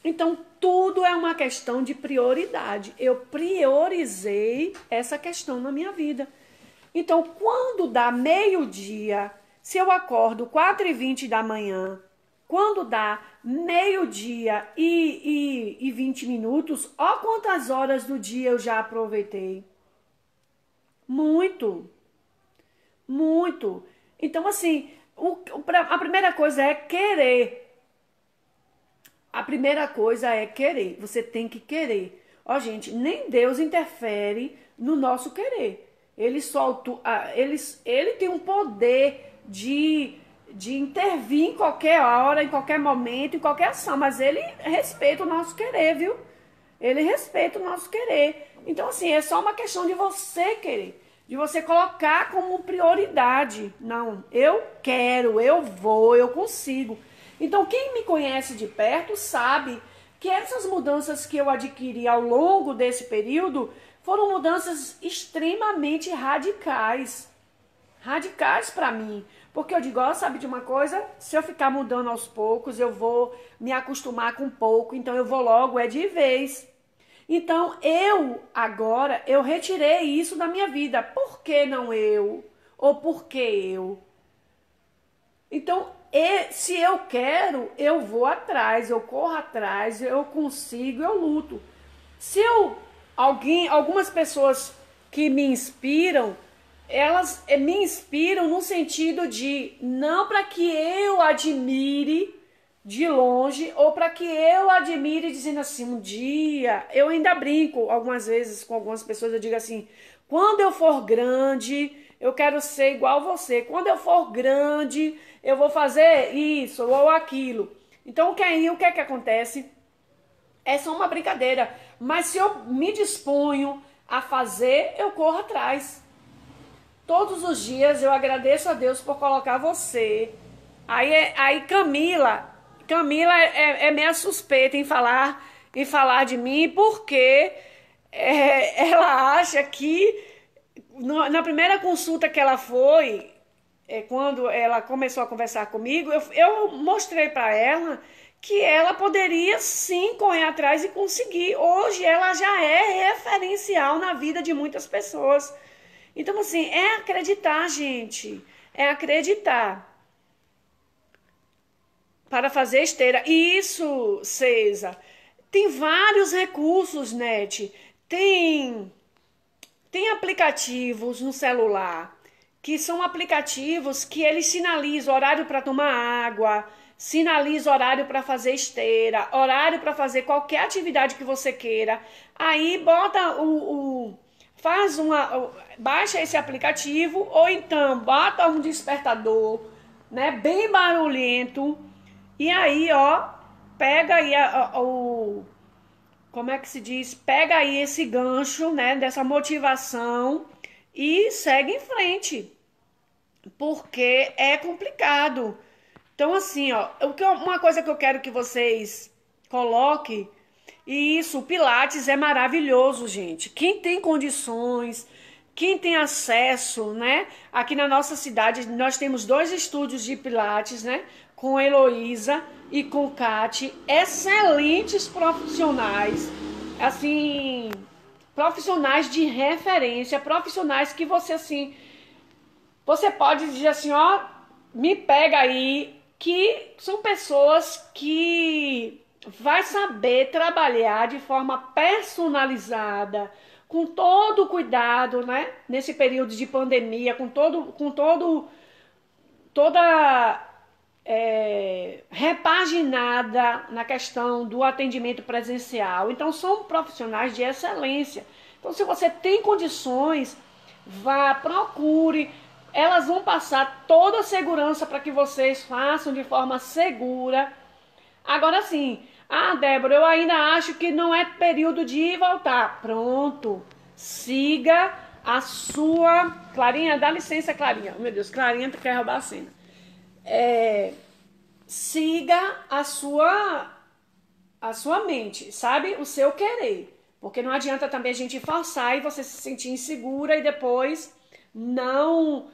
Então, tudo é uma questão de prioridade. Eu priorizei essa questão na minha vida. Então, quando dá meio-dia, se eu acordo 4h20 da manhã, quando dá meio-dia e 20 minutos, ó quantas horas do dia eu já aproveitei. Muito, muito. Então, assim, a primeira coisa é querer. A primeira coisa é querer. Você tem que querer. Ó, gente, nem Deus interfere no nosso querer. Ele tem um poder de intervir em qualquer hora, em qualquer momento, em qualquer ação. Mas ele respeita o nosso querer, viu? Ele respeita o nosso querer. Então, assim, é só uma questão de você querer. De você colocar como prioridade. Não, eu quero, eu vou, eu consigo. Então, quem me conhece de perto sabe que essas mudanças que eu adquiri ao longo desse período foram mudanças extremamente radicais. Radicais para mim. Porque eu digo, sabe de uma coisa? Se eu ficar mudando aos poucos, eu vou me acostumar com pouco, então eu vou logo, é de vez. Então, eu retirei isso da minha vida. Por que não eu? Ou por que eu? Então, se eu quero, eu vou atrás, eu corro atrás, eu consigo, eu luto. Algumas pessoas que me inspiram, elas me inspiram no sentido de não para que eu admire de longe, ou para que eu admire dizendo assim, um dia, eu ainda brinco algumas vezes com algumas pessoas, eu digo assim, quando eu for grande, eu quero ser igual você, quando eu for grande, eu vou fazer isso ou aquilo. Então, o que é que acontece? É só uma brincadeira, mas se eu me disponho a fazer, eu corro atrás. Todos os dias eu agradeço a Deus por colocar você. Aí Camila é meio suspeita em falar de mim, porque ela acha que na primeira consulta que ela foi, quando ela começou a conversar comigo, eu mostrei para ela que ela poderia sim correr atrás e conseguir. Hoje ela já é referencial na vida de muitas pessoas. Então, assim, é acreditar, gente. É acreditar. Para fazer esteira. Isso, César. Tem vários recursos, net. Tem aplicativos no celular, que são aplicativos que eles sinalizam horário para tomar água, sinaliza horário para fazer esteira, horário para fazer qualquer atividade que você queira. Aí baixa esse aplicativo, ou então bota um despertador, né, bem barulhento, e aí, pega aí como é que se diz? Pega aí esse gancho, né, dessa motivação e segue em frente, porque é complicado. Então, assim, uma coisa que eu quero que vocês coloquem, e isso, o Pilates é maravilhoso, gente. Quem tem condições, quem tem acesso, né? Aqui na nossa cidade, nós temos 2 estúdios de Pilates, né? Com Heloísa e com Cate, excelentes profissionais, assim, profissionais de referência, profissionais que você pode dizer assim, me pega aí, que são pessoas que vai saber trabalhar de forma personalizada, com todo o cuidado, né? Nesse período de pandemia, toda repaginada na questão do atendimento presencial. Então, são profissionais de excelência. Então, se você tem condições, procure. elas vão passar toda a segurança para que vocês façam de forma segura. Agora sim, Débora, eu ainda acho que não é período de ir e voltar. Pronto, siga a sua... Clarinha, dá licença, Clarinha. Meu Deus, Clarinha quer roubar a cena. Siga a sua mente, sabe? O seu querer. Porque não adianta também a gente forçar e você se sentir insegura e depois não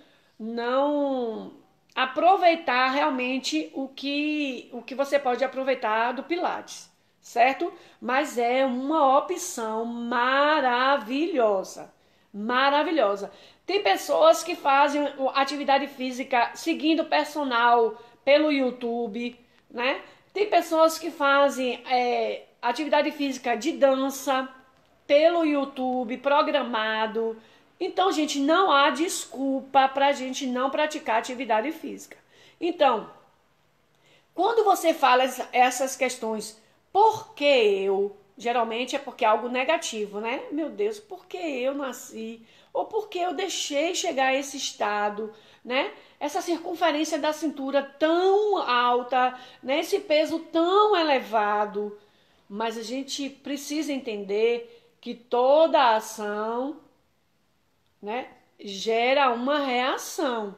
aproveitar realmente o que você pode aproveitar do Pilates, certo? Mas é uma opção maravilhosa, maravilhosa. Tem pessoas que fazem atividade física seguindo personal pelo YouTube, né? Tem pessoas que fazem atividade física de dança pelo YouTube, programado. Então, gente, não há desculpa para a gente não praticar atividade física. Então, quando você fala essas questões, por que eu? Geralmente é porque é algo negativo, né? Meu Deus, por que eu nasci? Ou por que eu deixei chegar a esse estado, né? Essa circunferência da cintura tão alta, né? Esse peso tão elevado. Mas a gente precisa entender que toda ação, né, gera uma reação.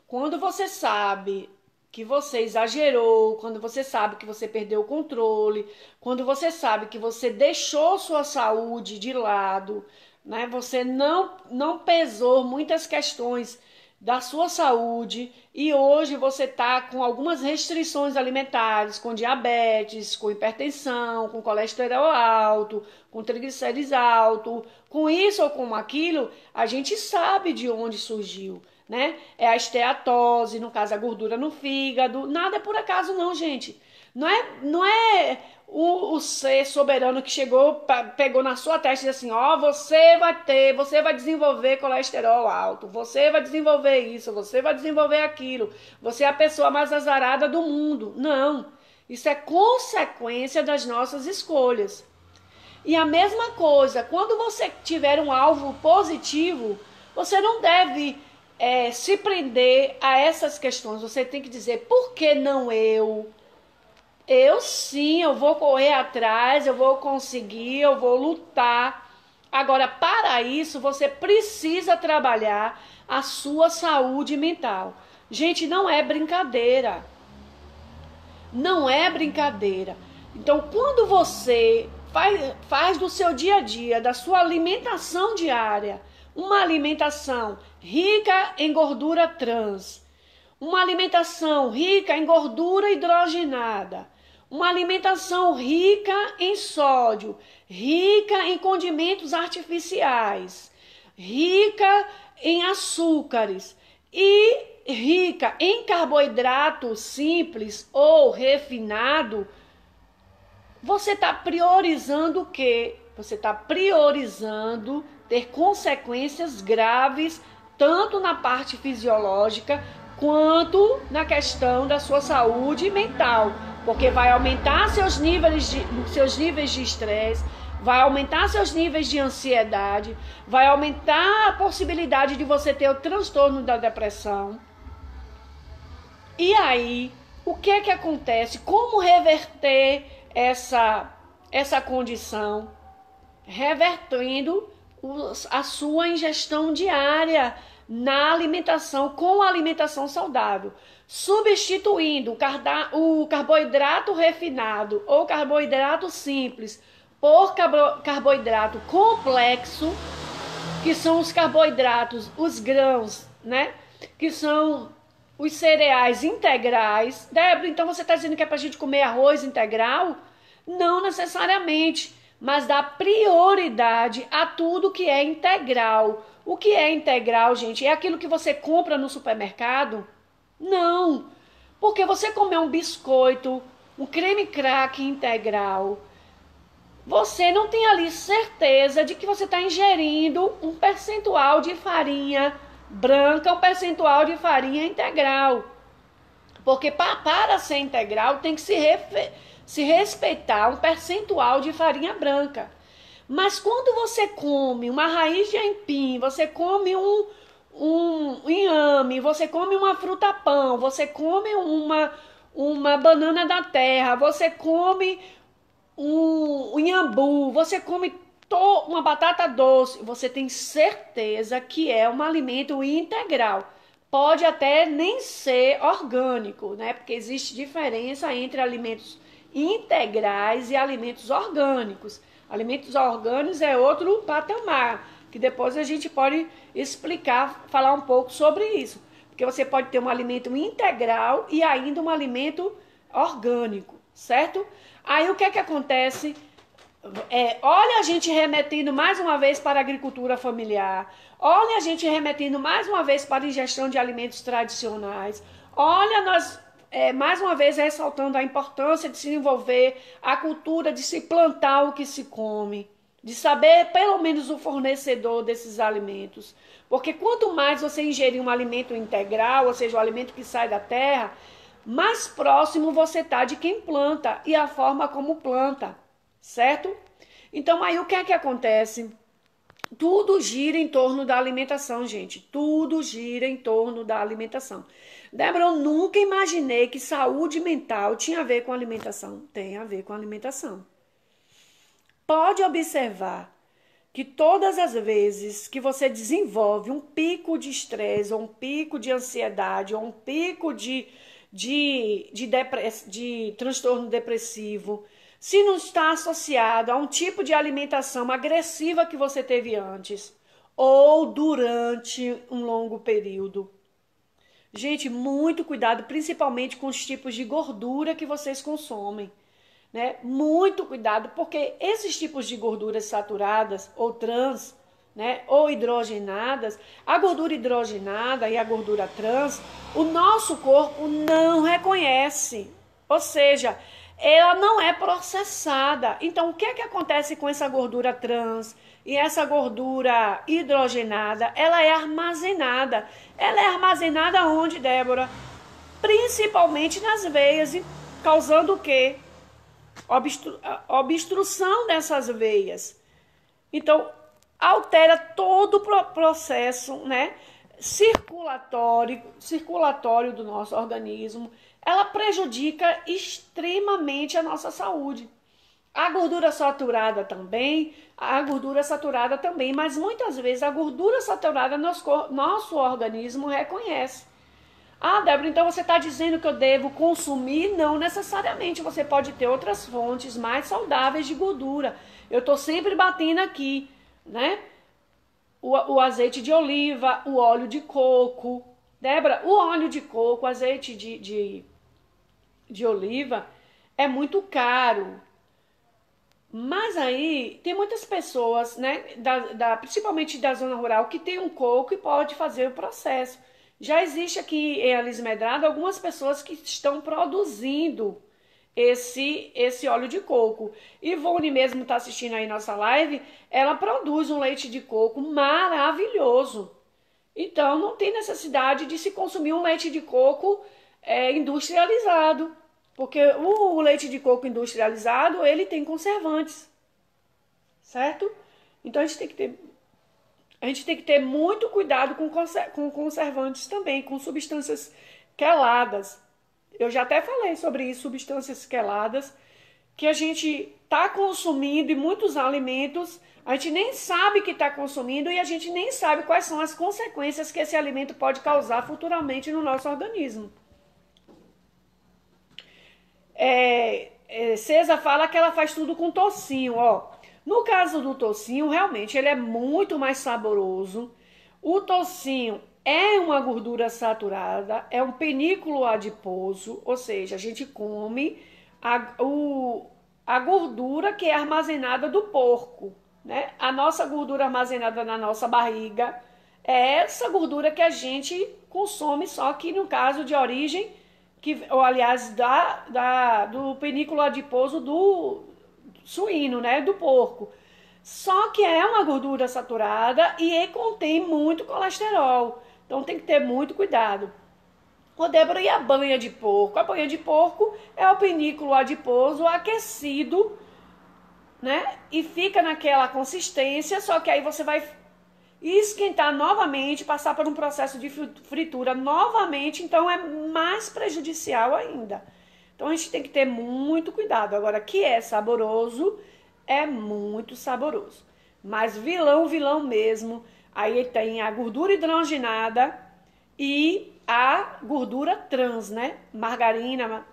Quando você sabe que você exagerou, quando você sabe que você perdeu o controle, quando você sabe que você deixou sua saúde de lado, né, você não pesou muitas questões da sua saúde e hoje você está com algumas restrições alimentares, com diabetes, com hipertensão, com colesterol alto, com triglicérides alto, com isso ou com aquilo, a gente sabe de onde surgiu, né? É a esteatose, no caso a gordura no fígado, nada é por acaso não, gente. Não é o ser soberano que chegou, pegou na sua testa e disse assim, ó, você vai desenvolver colesterol alto, você vai desenvolver isso, você vai desenvolver aquilo, você é a pessoa mais azarada do mundo. Não, isso é consequência das nossas escolhas. E a mesma coisa, quando você tiver um alvo positivo, você não deve se prender a essas questões, você tem que dizer, por que não eu? Eu sim, eu vou correr atrás, eu vou conseguir, eu vou lutar. Agora, para isso, você precisa trabalhar a sua saúde mental. Gente, não é brincadeira. Não é brincadeira. Então, quando você faz do seu dia a dia, da sua alimentação diária, uma alimentação rica em gordura trans, uma alimentação rica em gordura hidrogenada, uma alimentação rica em sódio, rica em condimentos artificiais, rica em açúcares e rica em carboidrato simples ou refinado, você está priorizando o quê? Você está priorizando ter consequências graves, tanto na parte fisiológica, quanto na questão da sua saúde mental. Porque vai aumentar seus níveis de estresse, vai aumentar seus níveis de ansiedade, vai aumentar a possibilidade de você ter o transtorno da depressão. E aí, o que que acontece? Como reverter essa condição? Revertendo a sua ingestão diária na alimentação, com a alimentação saudável, substituindo o carboidrato refinado ou carboidrato simples por carboidrato complexo, que são os carboidratos, os grãos, né? Que são os cereais integrais. Débora, então você está dizendo que é para a gente comer arroz integral? Não necessariamente, mas dá prioridade a tudo que é integral. O que é integral, gente? É aquilo que você compra no supermercado? Não, porque você comer um biscoito, um creme crack integral, você não tem ali certeza de que você está ingerindo um percentual de farinha branca, um percentual de farinha integral. Porque para ser integral tem que se respeitar um percentual de farinha branca. Mas quando você come uma raiz de aipim, você come um inhame, você come uma fruta-pão, você come uma banana da terra, você come um inhambu, você come uma batata doce, você tem certeza que é um alimento integral. Pode até nem ser orgânico, né? Porque existe diferença entre alimentos integrais e alimentos orgânicos. Alimentos orgânicos é outro patamar, que depois a gente pode explicar, falar um pouco sobre isso. Porque você pode ter um alimento integral e ainda um alimento orgânico, certo? Aí o que é que acontece? Olha a gente remetendo mais uma vez para a agricultura familiar, olha a gente remetendo mais uma vez para a ingestão de alimentos tradicionais, olha nós mais uma vez ressaltando a importância de se envolver a cultura de se plantar o que se come, de saber pelo menos o fornecedor desses alimentos, porque quanto mais você ingerir um alimento integral, ou seja, o alimento que sai da terra, mais próximo você está de quem planta e a forma como planta. Certo? Então aí o que é que acontece? Tudo gira em torno da alimentação, gente. Tudo gira em torno da alimentação. Débora, eu nunca imaginei que saúde mental tinha a ver com alimentação. Tem a ver com alimentação. Pode observar que todas as vezes que você desenvolve um pico de estresse, ou um pico de ansiedade, ou um pico de transtorno depressivo, se não está associado a um tipo de alimentação agressiva que você teve antes ou durante um longo período. Gente, muito cuidado, principalmente com os tipos de gordura que vocês consomem, né? Muito cuidado, porque esses tipos de gorduras saturadas ou trans, né, ou hidrogenadas, a gordura hidrogenada e a gordura trans, o nosso corpo não reconhece. Ou seja, ela não é processada. Então, o que é que acontece com essa gordura trans e essa gordura hidrogenada? Ela é armazenada. Ela é armazenada onde, Débora? Principalmente nas veias, causando o quê? Obstrução dessas veias. Então, altera todo o processo, né, circulatório do nosso organismo. Ela prejudica extremamente a nossa saúde. A gordura saturada também, mas muitas vezes a gordura saturada nosso organismo reconhece. Ah, Débora, então você está dizendo que eu devo consumir? Não necessariamente, você pode ter outras fontes mais saudáveis de gordura. Eu estou sempre batendo aqui, né? O azeite de oliva, o óleo de coco. Débora, o óleo de coco, o azeite de oliva é muito caro. Mas aí tem muitas pessoas, né, principalmente da zona rural, que tem um coco e pode fazer o processo. Já existe aqui em Alice Medrado algumas pessoas que estão produzindo esse óleo de coco. Ivone mesmo está assistindo aí nossa live, ela produz um leite de coco maravilhoso. Então não tem necessidade de se consumir um leite de coco industrializado, porque o leite de coco industrializado, ele tem conservantes, certo? Então a gente tem que ter muito cuidado com conservantes também, com substâncias queladas. Eu já até falei sobre isso, substâncias queladas, que a gente está consumindo em muitos alimentos, a gente nem sabe que está consumindo e a gente nem sabe quais são as consequências que esse alimento pode causar futuramente no nosso organismo. César fala que ela faz tudo com tocinho, ó. No caso do tocinho, realmente, ele é muito mais saboroso. O tocinho é uma gordura saturada, é um penículo adiposo, ou seja, a gente come a gordura que é armazenada do porco, né? A nossa gordura armazenada na nossa barriga é essa gordura que a gente consome, só que no caso de origem, ou aliás, do penículo adiposo do suíno, né, do porco. Só que é uma gordura saturada e contém muito colesterol. Então tem que ter muito cuidado. Ô Débora, e a banha de porco? A banha de porco é o penículo adiposo aquecido, né? E fica naquela consistência, só que aí você vai e esquentar novamente, passar por um processo de fritura novamente, então é mais prejudicial ainda. Então a gente tem que ter muito cuidado. Agora, que é saboroso, é muito saboroso. Mas vilão mesmo, aí tem a gordura hidrogenada e a gordura trans, né? Margarina.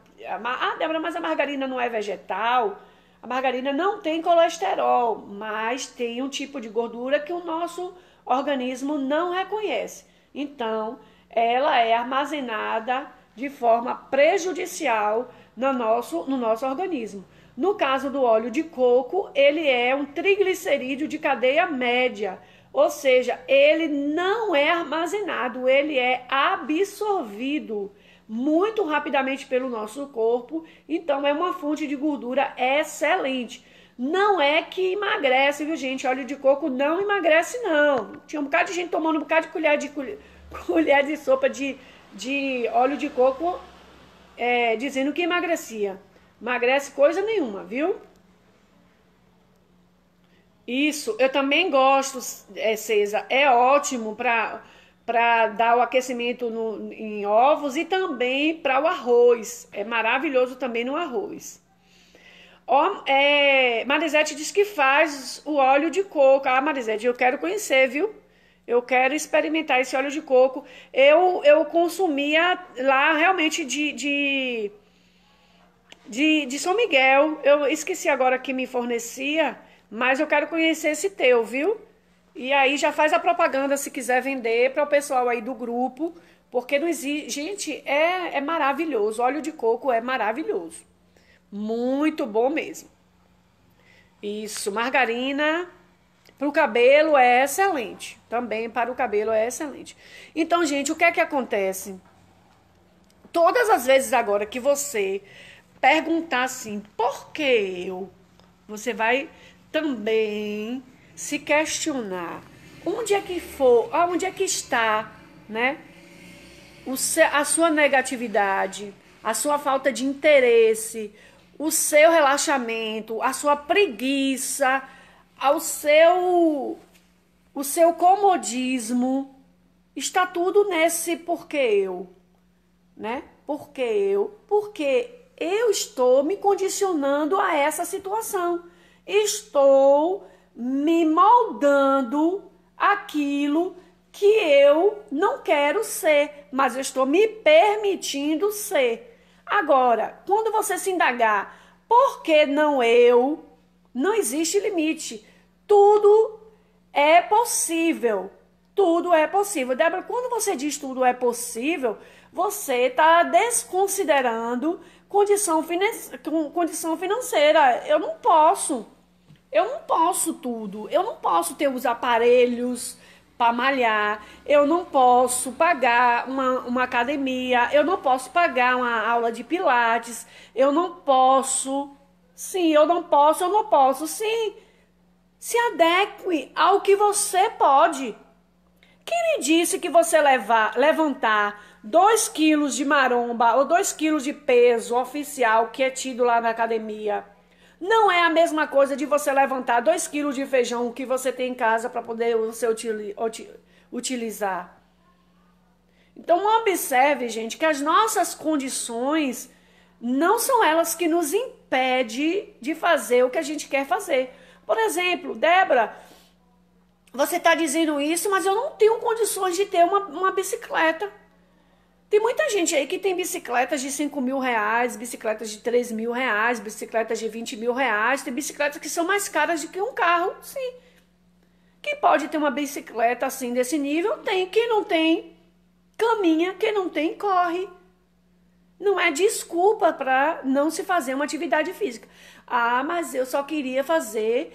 Ah, Débora, mas a margarina não é vegetal? A margarina não tem colesterol, mas tem um tipo de gordura que o nosso organismo não reconhece. Então, ela é armazenada de forma prejudicial no nosso organismo. No caso do óleo de coco, ele é um triglicerídeo de cadeia média, ou seja, ele não é armazenado, ele é absorvido muito rapidamente pelo nosso corpo, então é uma fonte de gordura excelente. Não é que emagrece, viu, gente? Óleo de coco não emagrece, não. Tinha um bocado de gente tomando um bocado de colher de sopa de óleo de coco, dizendo que emagrecia. Emagrece coisa nenhuma, viu? Isso, eu também gosto, César. É ótimo para dar o aquecimento em ovos e também para o arroz. É maravilhoso também no arroz. Marisete diz que faz o óleo de coco. Ah, Marisete, eu quero conhecer, viu? Eu quero experimentar esse óleo de coco. Eu consumia lá realmente de São Miguel. Eu esqueci agora que me fornecia, mas eu quero conhecer esse teu, viu? E aí já faz a propaganda se quiser vender para o pessoal aí do grupo, porque não existe. Gente, é maravilhoso. Óleo de coco é maravilhoso. Muito bom mesmo. Isso, margarina para o cabelo é excelente. Também para o cabelo é excelente. Então, gente, o que é que acontece? Todas as vezes agora que você perguntar assim, por que eu? Você vai também se questionar. Onde é que está, né? A sua negatividade, a sua falta de interesse, o seu relaxamento, a sua preguiça, o seu comodismo, está tudo nesse porque eu, né? Porque eu estou me condicionando a essa situação. Estou me moldando aquilo que eu não quero ser, mas eu estou me permitindo ser. Agora, quando você se indagar, por que não eu? Não existe limite. Tudo é possível. Tudo é possível. Débora, quando você diz tudo é possível, você está desconsiderando condição financeira. Eu não posso tudo. Eu não posso ter os aparelhos para malhar. Eu não posso pagar uma academia. Eu não posso pagar uma aula de pilates. Eu não posso. Sim, eu não posso. Sim, se adeque ao que você pode. Quem lhe disse que você levantar 2 quilos de maromba ou 2 quilos de peso oficial que é tido lá na academia não é a mesma coisa de você levantar 2 quilos de feijão que você tem em casa para poder você utilizar? Então observe, gente, que as nossas condições não são elas que nos impedem de fazer o que a gente quer fazer. Por exemplo, Débora, você está dizendo isso, mas eu não tenho condições de ter uma bicicleta. Tem muita gente aí que tem bicicletas de 5 mil reais, bicicletas de 3 mil reais, bicicletas de 20 mil reais. Tem bicicletas que são mais caras do que um carro, sim. Quem pode ter uma bicicleta assim desse nível, tem. Quem não tem, caminha. Quem não tem, corre. Não é desculpa para não se fazer uma atividade física. Ah, mas eu só queria fazer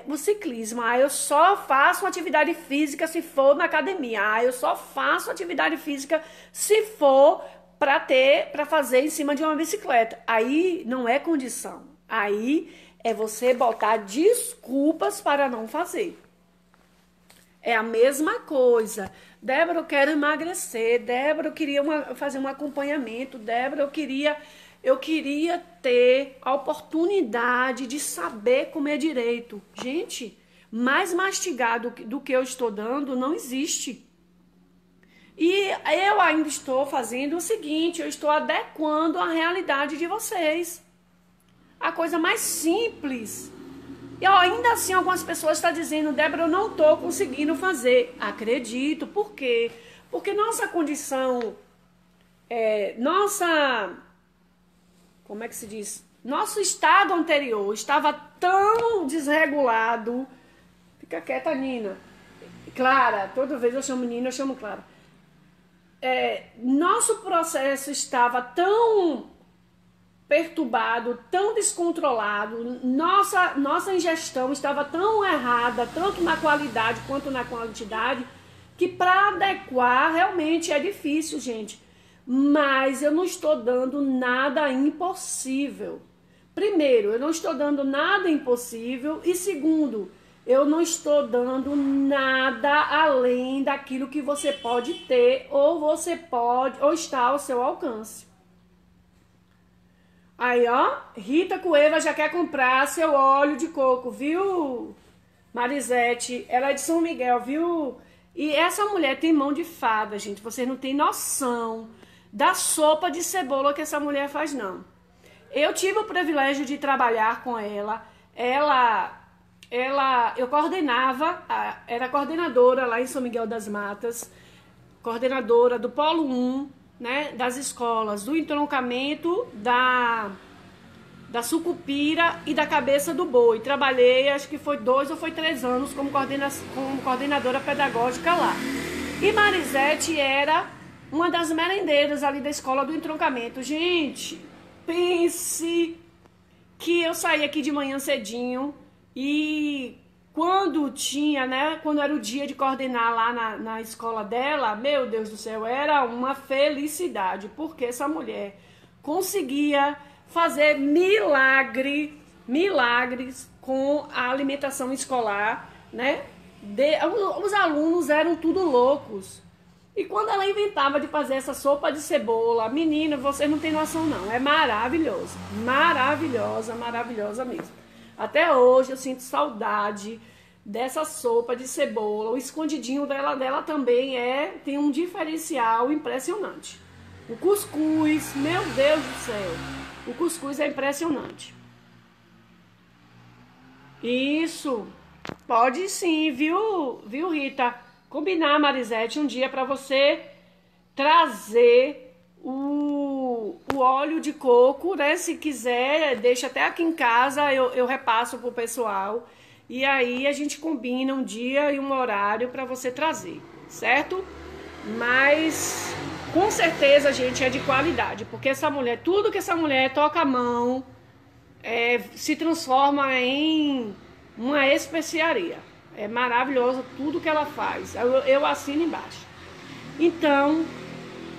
o ciclismo. Ah, eu só faço atividade física se for na academia. Ah, eu só faço atividade física se for para fazer em cima de uma bicicleta. Aí não é condição. Aí é você botar desculpas para não fazer. É a mesma coisa. Débora, eu quero emagrecer. Débora, eu queria fazer um acompanhamento. Débora, eu queria ter a oportunidade de saber comer direito. Gente, mais mastigado do que eu estou dando não existe. E eu ainda estou fazendo o seguinte, eu estou adequando a realidade de vocês. A coisa mais simples. E ainda assim algumas pessoas estão dizendo, Débora, eu não estou conseguindo fazer. Acredito, por quê? Porque nossa condição, como é que se diz? Nosso estado anterior estava tão desregulado. Fica quieta, Nina. Clara, toda vez eu chamo Nina, eu chamo Clara. Nosso processo estava tão perturbado, tão descontrolado, nossa ingestão estava tão errada, tanto na qualidade quanto na quantidade, que para adequar realmente é difícil, gente. Mas eu não estou dando nada impossível. Primeiro, eu não estou dando nada impossível. E segundo, eu não estou dando nada além daquilo que você pode ter ou está ao seu alcance. Aí, ó, Rita Cueva já quer comprar seu óleo de coco, viu, Marisete? Ela é de São Miguel, viu? E essa mulher tem mão de fada, gente. Vocês não têm noção da sopa de cebola que essa mulher faz, não. Eu tive o privilégio de trabalhar com ela. Eu coordenava, era coordenadora lá em São Miguel das Matas, coordenadora do Polo 1, né, das escolas, do entroncamento da sucupira e da cabeça do boi. Trabalhei, acho que foi 2 ou foi 3 anos como coordenadora pedagógica lá. E Marisete era uma das merendeiras ali da escola do entroncamento. Gente, pense que eu saí aqui de manhã cedinho e quando tinha, né, quando era o dia de coordenar lá na escola dela, meu Deus do céu, era uma felicidade, porque essa mulher conseguia fazer milagres com a alimentação escolar, né? Os alunos eram tudo loucos. E quando ela inventava de fazer essa sopa de cebola, menina, você não tem noção não, é maravilhosa, maravilhosa mesmo. Até hoje eu sinto saudade dessa sopa de cebola. O escondidinho dela também tem um diferencial impressionante. O cuscuz, meu Deus do céu, o cuscuz é impressionante. Isso, pode sim, viu Rita? Combinar, Marisete, um dia para você trazer o óleo de coco, né? Se quiser, deixa até aqui em casa, eu repasso pro pessoal. E aí a gente combina um dia e um horário para você trazer, certo? Mas com certeza, gente, é de qualidade, porque essa mulher, tudo que essa mulher toca a mão, se transforma em uma especiaria. É maravilhoso tudo que ela faz. Eu assino embaixo. Então,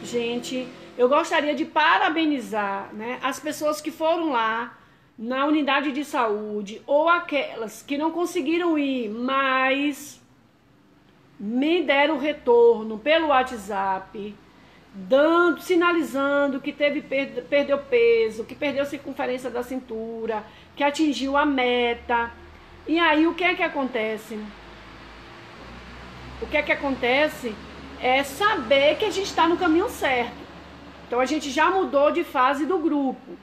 gente, eu gostaria de parabenizar, né, as pessoas que foram lá na unidade de saúde ou aquelas que não conseguiram ir, mas me deram retorno pelo WhatsApp, sinalizando que perdeu peso, que perdeu circunferência da cintura, que atingiu a meta. E aí o que é que acontece? O que é que acontece é saber que a gente está no caminho certo. Então a gente já mudou de fase do grupo.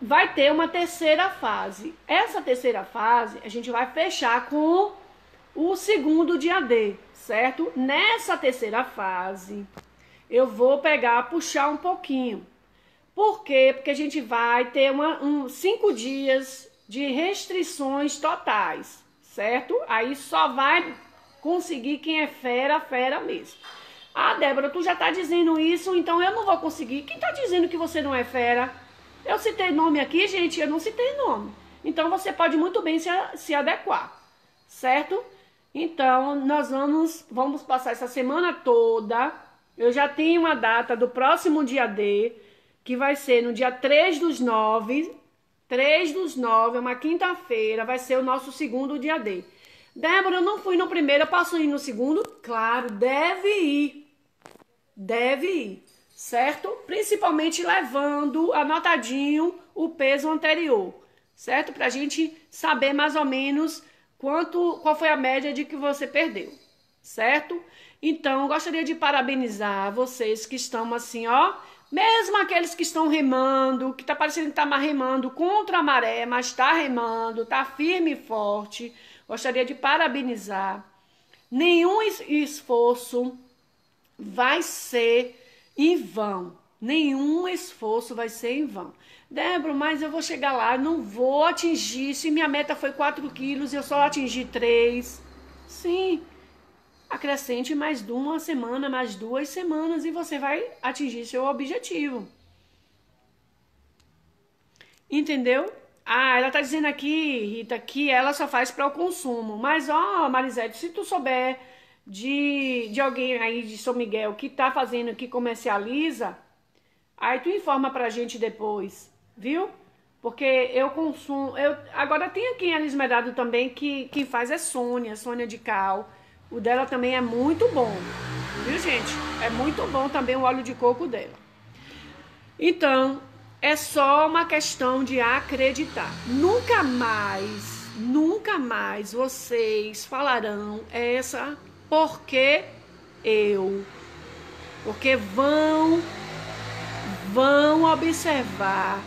Vai ter uma terceira fase. Essa terceira fase a gente vai fechar com o segundo dia D, certo? Nessa terceira fase eu vou puxar um pouquinho. Por quê? Porque a gente vai ter 5 dias de restrições totais, certo? Aí só vai conseguir quem é fera mesmo. Ah, Débora, tu já tá dizendo isso, então eu não vou conseguir. Quem tá dizendo que você não é fera? Eu citei nome aqui, gente, eu não citei nome. Então você pode muito bem se adequar, certo? Então nós vamos passar essa semana toda. Eu já tenho uma data do próximo dia D, que vai ser no dia 3/9. 3/9, é uma quinta-feira, vai ser o nosso segundo dia D. Débora, eu não fui no primeiro, eu posso ir no segundo? Claro, deve ir, certo? Principalmente levando anotadinho o peso anterior, certo? Pra gente saber mais ou menos qual foi a média de que você perdeu, certo? Então, gostaria de parabenizar vocês que estão assim, ó, mesmo aqueles que estão remando, que tá parecendo que tá remando contra a maré, mas tá remando, tá firme e forte. Gostaria de parabenizar. Nenhum esforço vai ser em vão. Nenhum esforço vai ser em vão. Débora, mas eu vou chegar lá, não vou atingir. Se minha meta foi 4 quilos, eu só atingi 3. Sim, acrescente mais uma semana, mais 2 semanas e você vai atingir seu objetivo. Entendeu? Ah, ela tá dizendo aqui, Rita, que ela só faz para o consumo. Mas, ó, Marisete, se tu souber de alguém aí de São Miguel que tá fazendo, que comercializa, aí tu informa pra gente depois, viu? Porque eu consumo. Agora tem aqui em Elis Medrado também que quem faz é Sônia de Cal. O dela também é muito bom, viu, gente? É muito bom também o óleo de coco dela. Então, é só uma questão de acreditar. Nunca mais vocês falarão essa porque eu. Porque vão observar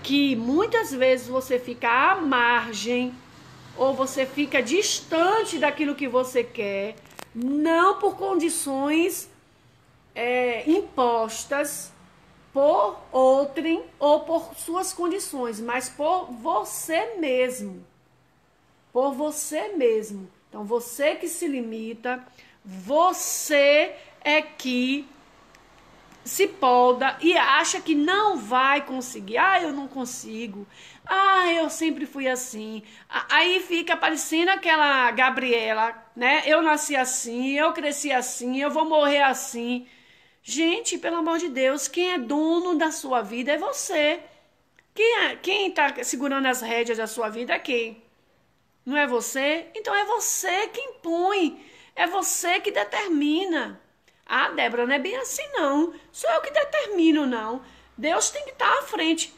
que muitas vezes você fica à margem ou você fica distante daquilo que você quer, não por condições impostas por outrem ou por suas condições, mas por você mesmo. Por você mesmo. Então, você que se limita, você é que se polda e acha que não vai conseguir. Ah, eu não consigo. Ah, eu sempre fui assim. Aí fica parecendo aquela Gabriela, né? Eu nasci assim, eu cresci assim, eu vou morrer assim. Gente, pelo amor de Deus, quem é dono da sua vida é você. Quem tá segurando as rédeas da sua vida é quem? Não é você? Então é você que impõe. É você que determina. Ah, Débora, não é bem assim não. Sou eu que determino, não. Deus tem que estar à frente.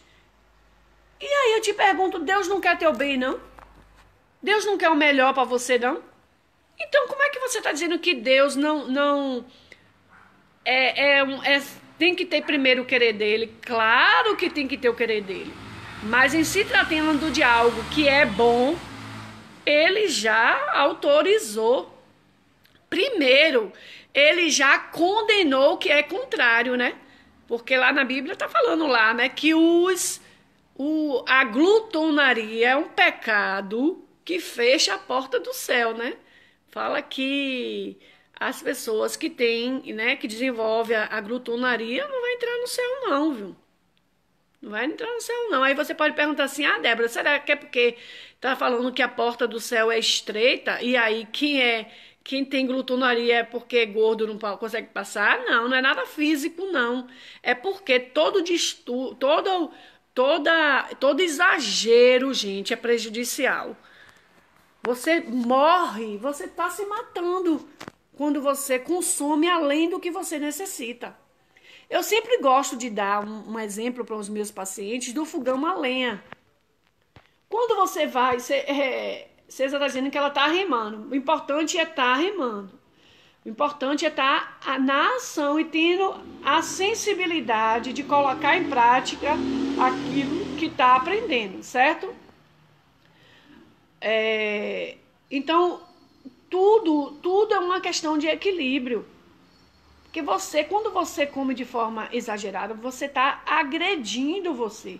E aí eu te pergunto, Deus não quer teu bem, não? Deus não quer o melhor para você, não? Então como é que você está dizendo que Deus não tem que ter primeiro o querer dele? Claro que tem que ter o querer dele. Mas em se tratando de algo que é bom, ele já autorizou. Primeiro, ele já condenou o que é contrário, né? Porque lá na Bíblia tá falando lá, né, que a glutonaria é um pecado que fecha a porta do céu, né? Fala que as pessoas que têm, né, que desenvolvem a glutonaria não vai entrar no céu não, viu? Não vai entrar no céu não. Aí você pode perguntar assim, ah, Débora, será que é porque tá falando que a porta do céu é estreita e aí quem tem glutonaria é porque gordo não consegue passar? Não, não é nada físico, não. É porque todo exagero, gente, é prejudicial. Você morre, você está se matando quando você consome além do que você necessita. Eu sempre gosto de dar um exemplo para os meus pacientes do fogão a lenha. Quando você vai, César está dizendo que ela está remando. O importante é estar remando. O importante é estar na ação e tendo a sensibilidade de colocar em prática aquilo que está aprendendo, certo? Então, tudo é uma questão de equilíbrio. Porque quando você come de forma exagerada, você está agredindo você.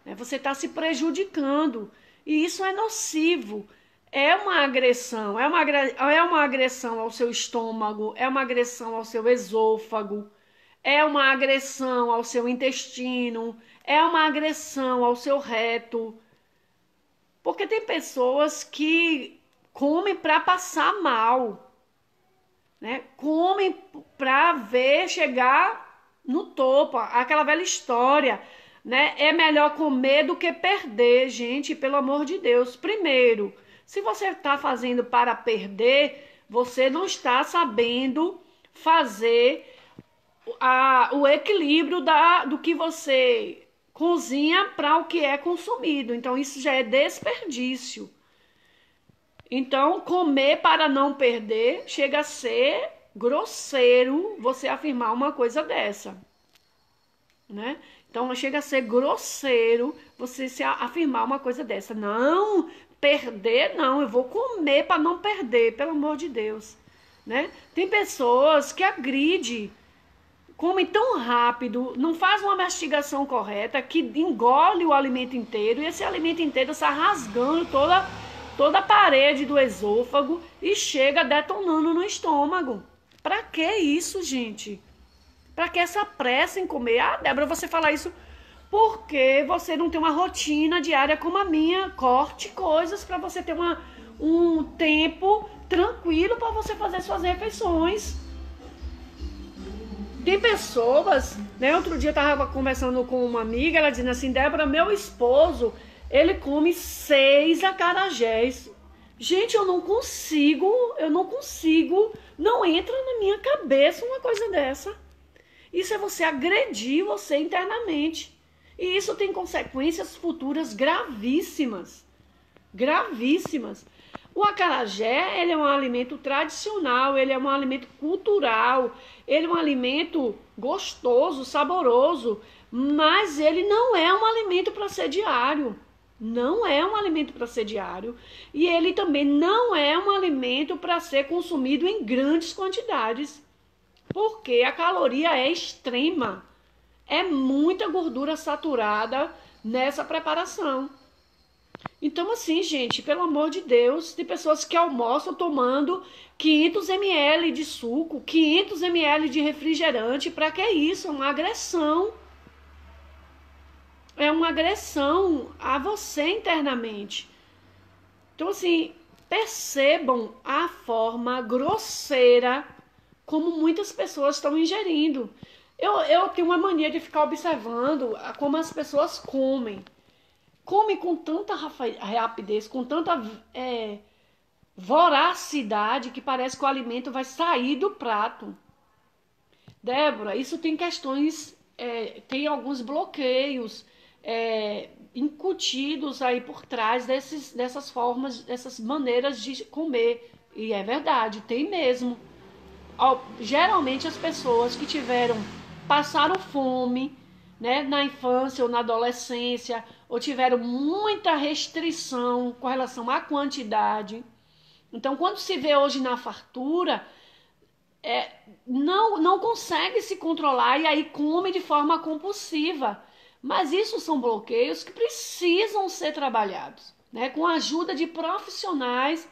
Né? Você está se prejudicando. E isso é nocivo. É uma agressão. É uma agressão ao seu estômago. É uma agressão ao seu esôfago. É uma agressão ao seu intestino. É uma agressão ao seu reto. Porque tem pessoas que comem para passar mal. Né? Comem para ver chegar no topo, aquela velha história, né? É melhor comer do que perder, gente, pelo amor de Deus. Primeiro, se você está fazendo para perder, você não está sabendo fazer o equilíbrio do que você cozinha para o que é consumido. Então, isso já é desperdício. Então, comer para não perder chega a ser grosseiro você afirmar uma coisa dessa, né? Então, chega a ser grosseiro você se afirmar uma coisa dessa. Não, perder não, eu vou comer para não perder, pelo amor de Deus, né? Tem pessoas que agridem, comem tão rápido, não faz uma mastigação correta, que engole o alimento inteiro e esse alimento inteiro está rasgando toda a parede do esôfago e chega detonando no estômago. Pra que isso, gente? Pra que essa pressa em comer? Ah, Débora, você fala isso porque você não tem uma rotina diária como a minha. Corte coisas para você ter um tempo tranquilo para você fazer suas refeições. Tem pessoas, né? Outro dia eu tava conversando com uma amiga, ela dizendo assim, Débora, meu esposo, ele come 6 acarajés. Gente, eu não consigo, não entra na minha cabeça uma coisa dessa. Isso é você agredir você internamente. E isso tem consequências futuras gravíssimas. Gravíssimas. O acarajé, ele é um alimento tradicional, ele é um alimento cultural, ele é um alimento gostoso, saboroso, mas ele não é um alimento para ser diário. Não é um alimento para ser diário. E ele também não é um alimento para ser consumido em grandes quantidades. Porque a caloria é extrema. É muita gordura saturada nessa preparação. Então, assim, gente, pelo amor de Deus, tem pessoas que almoçam tomando 500 ml de suco, 500 ml de refrigerante. Para que isso? É uma agressão. É uma agressão a você internamente. Então, assim, percebam a forma grosseira como muitas pessoas estão ingerindo. Eu tenho uma mania de ficar observando como as pessoas comem. Comem com tanta rapidez, com tanta voracidade, que parece que o alimento vai sair do prato. Débora, isso tem questões, tem alguns bloqueios incutidos aí por trás dessas formas, dessas maneiras de comer. E é verdade, tem mesmo. Geralmente as pessoas que passaram fome, né, na infância ou na adolescência, ou tiveram muita restrição com relação à quantidade. Então, quando se vê hoje na fartura, não consegue se controlar e aí come de forma compulsiva. Mas isso são bloqueios que precisam ser trabalhados, né, com a ajuda de profissionais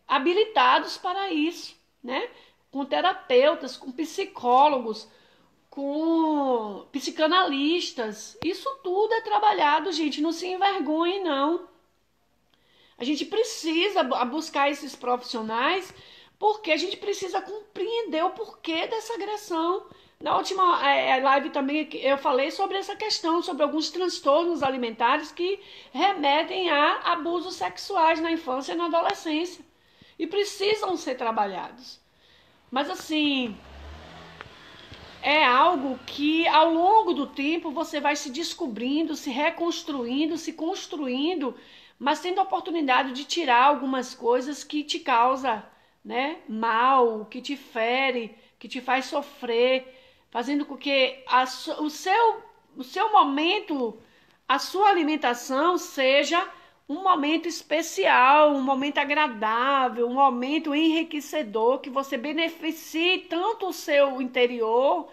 habilitados para isso, né, com terapeutas, com psicólogos, com psicanalistas. Isso tudo é trabalhado, gente. Não se envergonhe, não. A gente precisa buscar esses profissionais porque a gente precisa compreender o porquê dessa agressão. Na última live também eu falei sobre essa questão, sobre alguns transtornos alimentares que remetem a abusos sexuais na infância e na adolescência. E precisam ser trabalhados. Mas assim, é algo que ao longo do tempo você vai se descobrindo, se reconstruindo, se construindo, mas tendo a oportunidade de tirar algumas coisas que te causam, né, mal, que te fere, que te faz sofrer, fazendo com que o seu momento, a sua alimentação seja um momento especial, um momento agradável, um momento enriquecedor, que você beneficie tanto o seu interior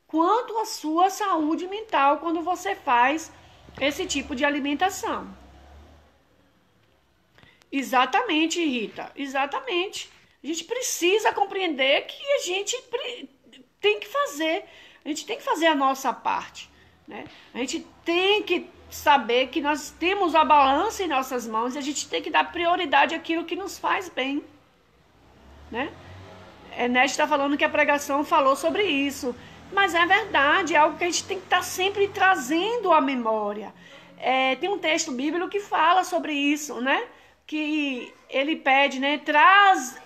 quanto a sua saúde mental quando você faz esse tipo de alimentação. Exatamente, Rita, exatamente. A gente precisa compreender que a gente tem que fazer a nossa parte, né? A gente tem que saber que nós temos a balança em nossas mãos e a gente tem que dar prioridade àquilo que nos faz bem, né? Neste está falando que a pregação falou sobre isso, mas é verdade, é algo que a gente tem que estar sempre trazendo à memória. Tem um texto bíblico que fala sobre isso, né? Que ele pede, né?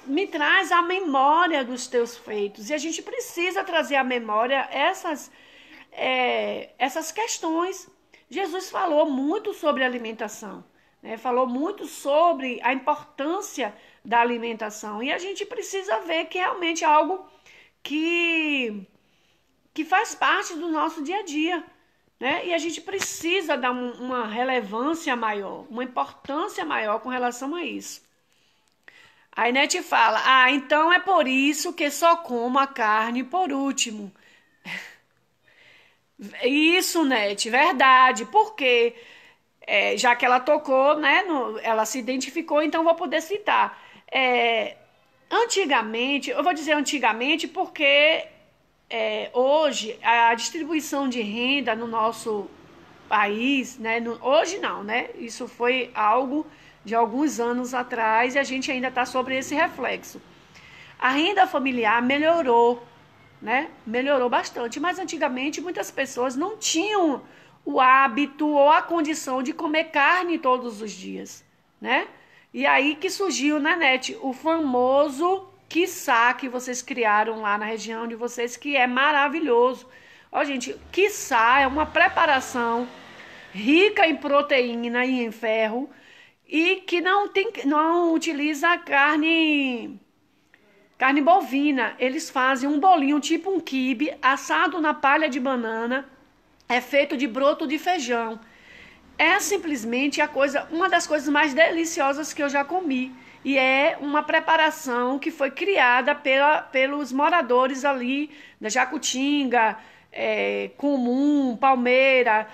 Me traz a memória dos teus feitos. E a gente precisa trazer à memória essas questões. Jesus falou muito sobre alimentação, né? Falou muito sobre a importância da alimentação. E a gente precisa ver que realmente é algo que faz parte do nosso dia a dia, né? E a gente precisa dar uma relevância maior, uma importância maior com relação a isso. A Inete fala, então é por isso que só como a carne por último. Isso, Nete, verdade, porque já que ela tocou, né, ela se identificou, então vou poder citar. Antigamente, eu vou dizer antigamente porque hoje a distribuição de renda no nosso país, né, hoje não, né, isso foi algo de alguns anos atrás e a gente ainda está sobre esse reflexo. A renda familiar melhorou, né? Melhorou bastante, mas antigamente muitas pessoas não tinham o hábito ou a condição de comer carne todos os dias, né? E aí que surgiu na net o famoso quiçá que vocês criaram lá na região de vocês, que é maravilhoso. Ó, gente, quiçá é uma preparação rica em proteína e em ferro e que não utiliza carne bovina. Eles fazem um bolinho tipo um quibe assado na palha de banana, é feito de broto de feijão. É simplesmente uma das coisas mais deliciosas que eu já comi. E é uma preparação que foi criada pelos moradores ali da Jacutinga, Comum, Palmeira,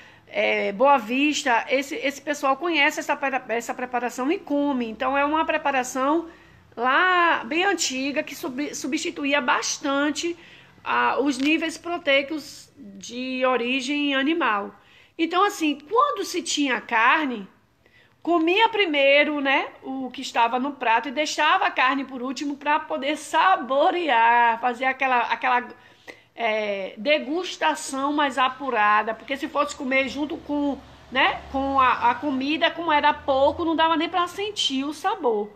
Boa Vista. Esse pessoal conhece essa preparação e come. Então é uma preparação lá bem antiga que substituía bastante os níveis proteicos de origem animal. Então, assim, quando se tinha carne, comia primeiro, né, o que estava no prato e deixava a carne por último para poder saborear, fazer aquela degustação mais apurada, porque se fosse comer junto com, né, com a comida, como era pouco, não dava nem para sentir o sabor.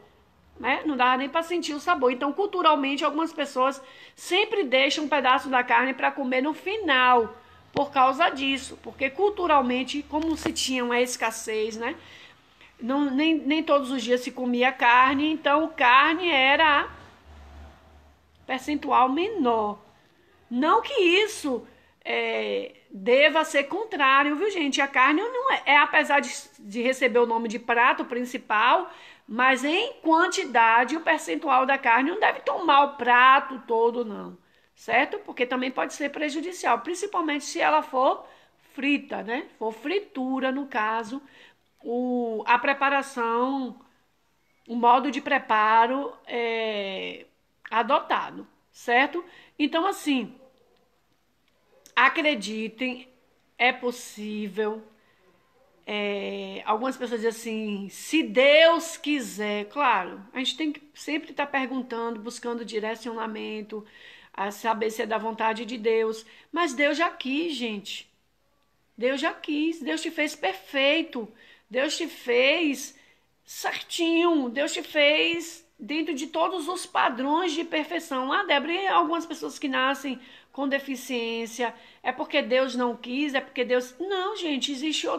Né? Não dava nem para sentir o sabor. Então, culturalmente, algumas pessoas sempre deixam um pedaço da carne para comer no final, por causa disso. Porque culturalmente, como se tinha uma escassez, né? Nem todos os dias se comia carne, então carne era percentual menor. Não que isso deva ser contrário, viu, gente? A carne não apesar de receber o nome de prato principal, mas em quantidade o percentual da carne não deve tomar o prato todo, não, certo? Porque também pode ser prejudicial, principalmente se ela for frita, né? For fritura, no caso, a preparação, o modo de preparo adotado, certo? Então, assim, acreditem, é possível. Algumas pessoas dizem assim, se Deus quiser. Claro, a gente tem que sempre estar perguntando, buscando direcionamento, a saber se é da vontade de Deus. Mas Deus já quis, gente. Deus já quis. Deus te fez perfeito. Deus te fez certinho. Deus te fez dentro de todos os padrões de perfeição. Débora, algumas pessoas que nascem com deficiência, é porque Deus não quis, é porque Deus... Não, gente, existem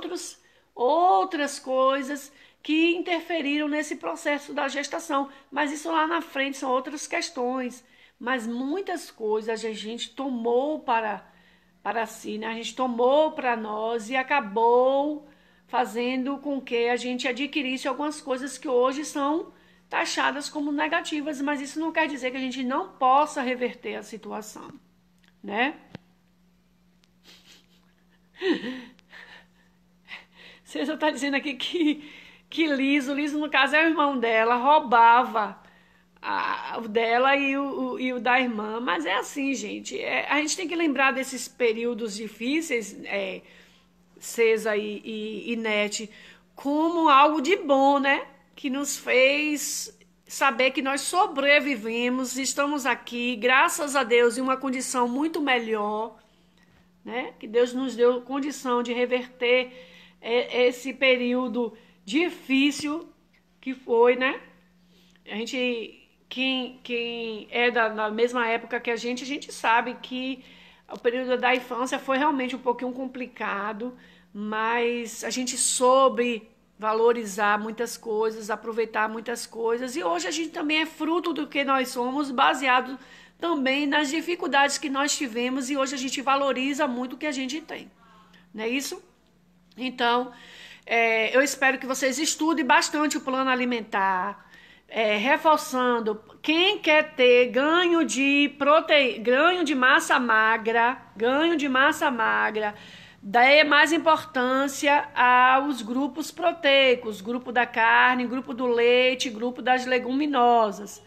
outras coisas que interferiram nesse processo da gestação, mas isso lá na frente são outras questões. Mas muitas coisas a gente tomou para si, né? A gente tomou para nós e acabou fazendo com que a gente adquirisse algumas coisas que hoje são taxadas como negativas, mas isso não quer dizer que a gente não possa reverter a situação, né? César está dizendo aqui que Liso no caso é o irmão dela, roubava o dela e o da irmã. Mas é assim, gente, a gente tem que lembrar desses períodos difíceis, César e Nete, como algo de bom, né? Que nos fez saber que nós sobrevivemos, estamos aqui, graças a Deus, em uma condição muito melhor, né? Que Deus nos deu condição de reverter esse período difícil que foi, né? A gente, quem é da mesma época que a gente sabe que o período da infância foi realmente um pouquinho complicado, mas a gente soube valorizar muitas coisas, aproveitar muitas coisas. E hoje a gente também é fruto do que nós somos, baseado também nas dificuldades que nós tivemos, e hoje a gente valoriza muito o que a gente tem. Não é isso? Então, eu espero que vocês estudem bastante o plano alimentar, reforçando, quem quer ter ganho de massa magra, dê mais importância aos grupos proteicos, grupo da carne, grupo do leite, grupo das leguminosas.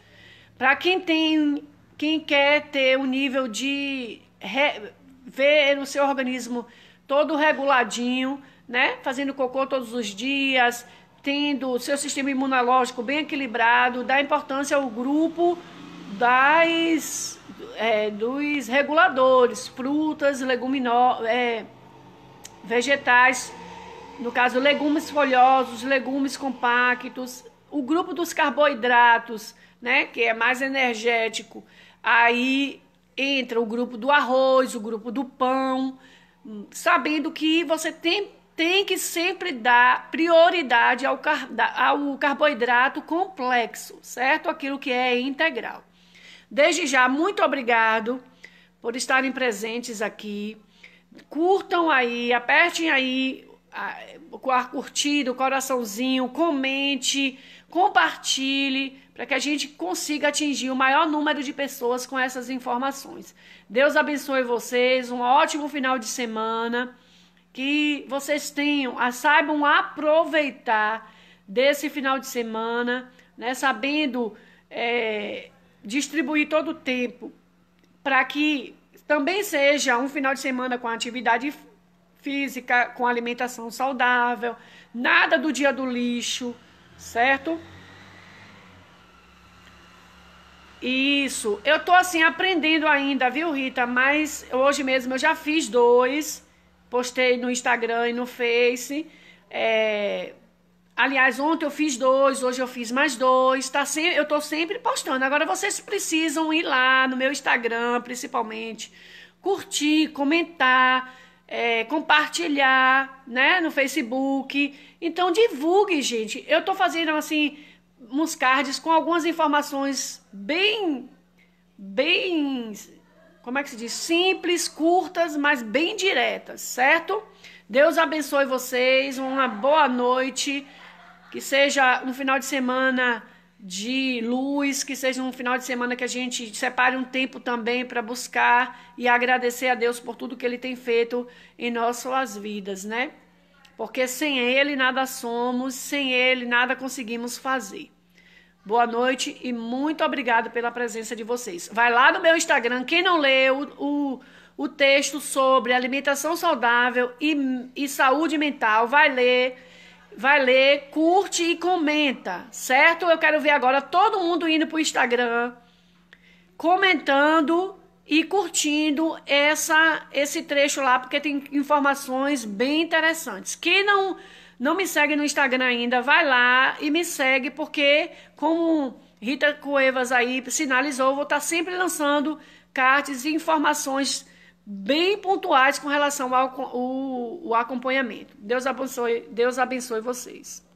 Para quem quer ter um nível de ver o seu organismo todo reguladinho, né? Fazendo cocô todos os dias, tendo o seu sistema imunológico bem equilibrado, dá importância ao grupo dos reguladores, frutas, vegetais, no caso legumes folhosos, legumes compactos, o grupo dos carboidratos, né, que é mais energético. Aí entra o grupo do arroz, o grupo do pão, sabendo que você tem que sempre dar prioridade ao carboidrato complexo, certo? Aquilo que é integral. Desde já, muito obrigado por estarem presentes aqui. Curtam aí, apertem aí a curtida, o coraçãozinho, comente, compartilhe, para que a gente consiga atingir o maior número de pessoas com essas informações. Deus abençoe vocês, um ótimo final de semana, que vocês saibam aproveitar desse final de semana, né, sabendo distribuir todo o tempo, para que também seja um final de semana com atividade física, com alimentação saudável, nada do dia do lixo, certo? Isso, eu tô assim aprendendo ainda, viu, Rita? Mas hoje mesmo eu já fiz 2, postei no Instagram e no Face. Aliás, ontem eu fiz 2, hoje eu fiz mais 2. Eu tô sempre postando. Agora vocês precisam ir lá no meu Instagram, principalmente, curtir, comentar, compartilhar, né, no Facebook. Então divulgue, gente. Eu tô fazendo assim uns cards com algumas informações bem, como é que se diz? Simples, curtas, mas bem diretas, certo? Deus abençoe vocês, uma boa noite, que seja um final de semana de luz, que seja um final de semana que a gente separe um tempo também para buscar e agradecer a Deus por tudo que Ele tem feito em nossas vidas, né? Porque sem Ele nada somos, sem Ele nada conseguimos fazer. Boa noite e muito obrigado pela presença de vocês. Vai lá no meu Instagram, quem não leu o texto sobre alimentação saudável e saúde mental, vai ler, curte e comenta, certo? Eu quero ver agora todo mundo indo pro Instagram, comentando e curtindo esse trecho lá, porque tem informações bem interessantes. Quem não me segue no Instagram ainda, vai lá e me segue, porque como Rita Cuevas aí sinalizou, eu vou estar sempre lançando cards e informações bem pontuais com relação ao acompanhamento. Deus abençoe vocês.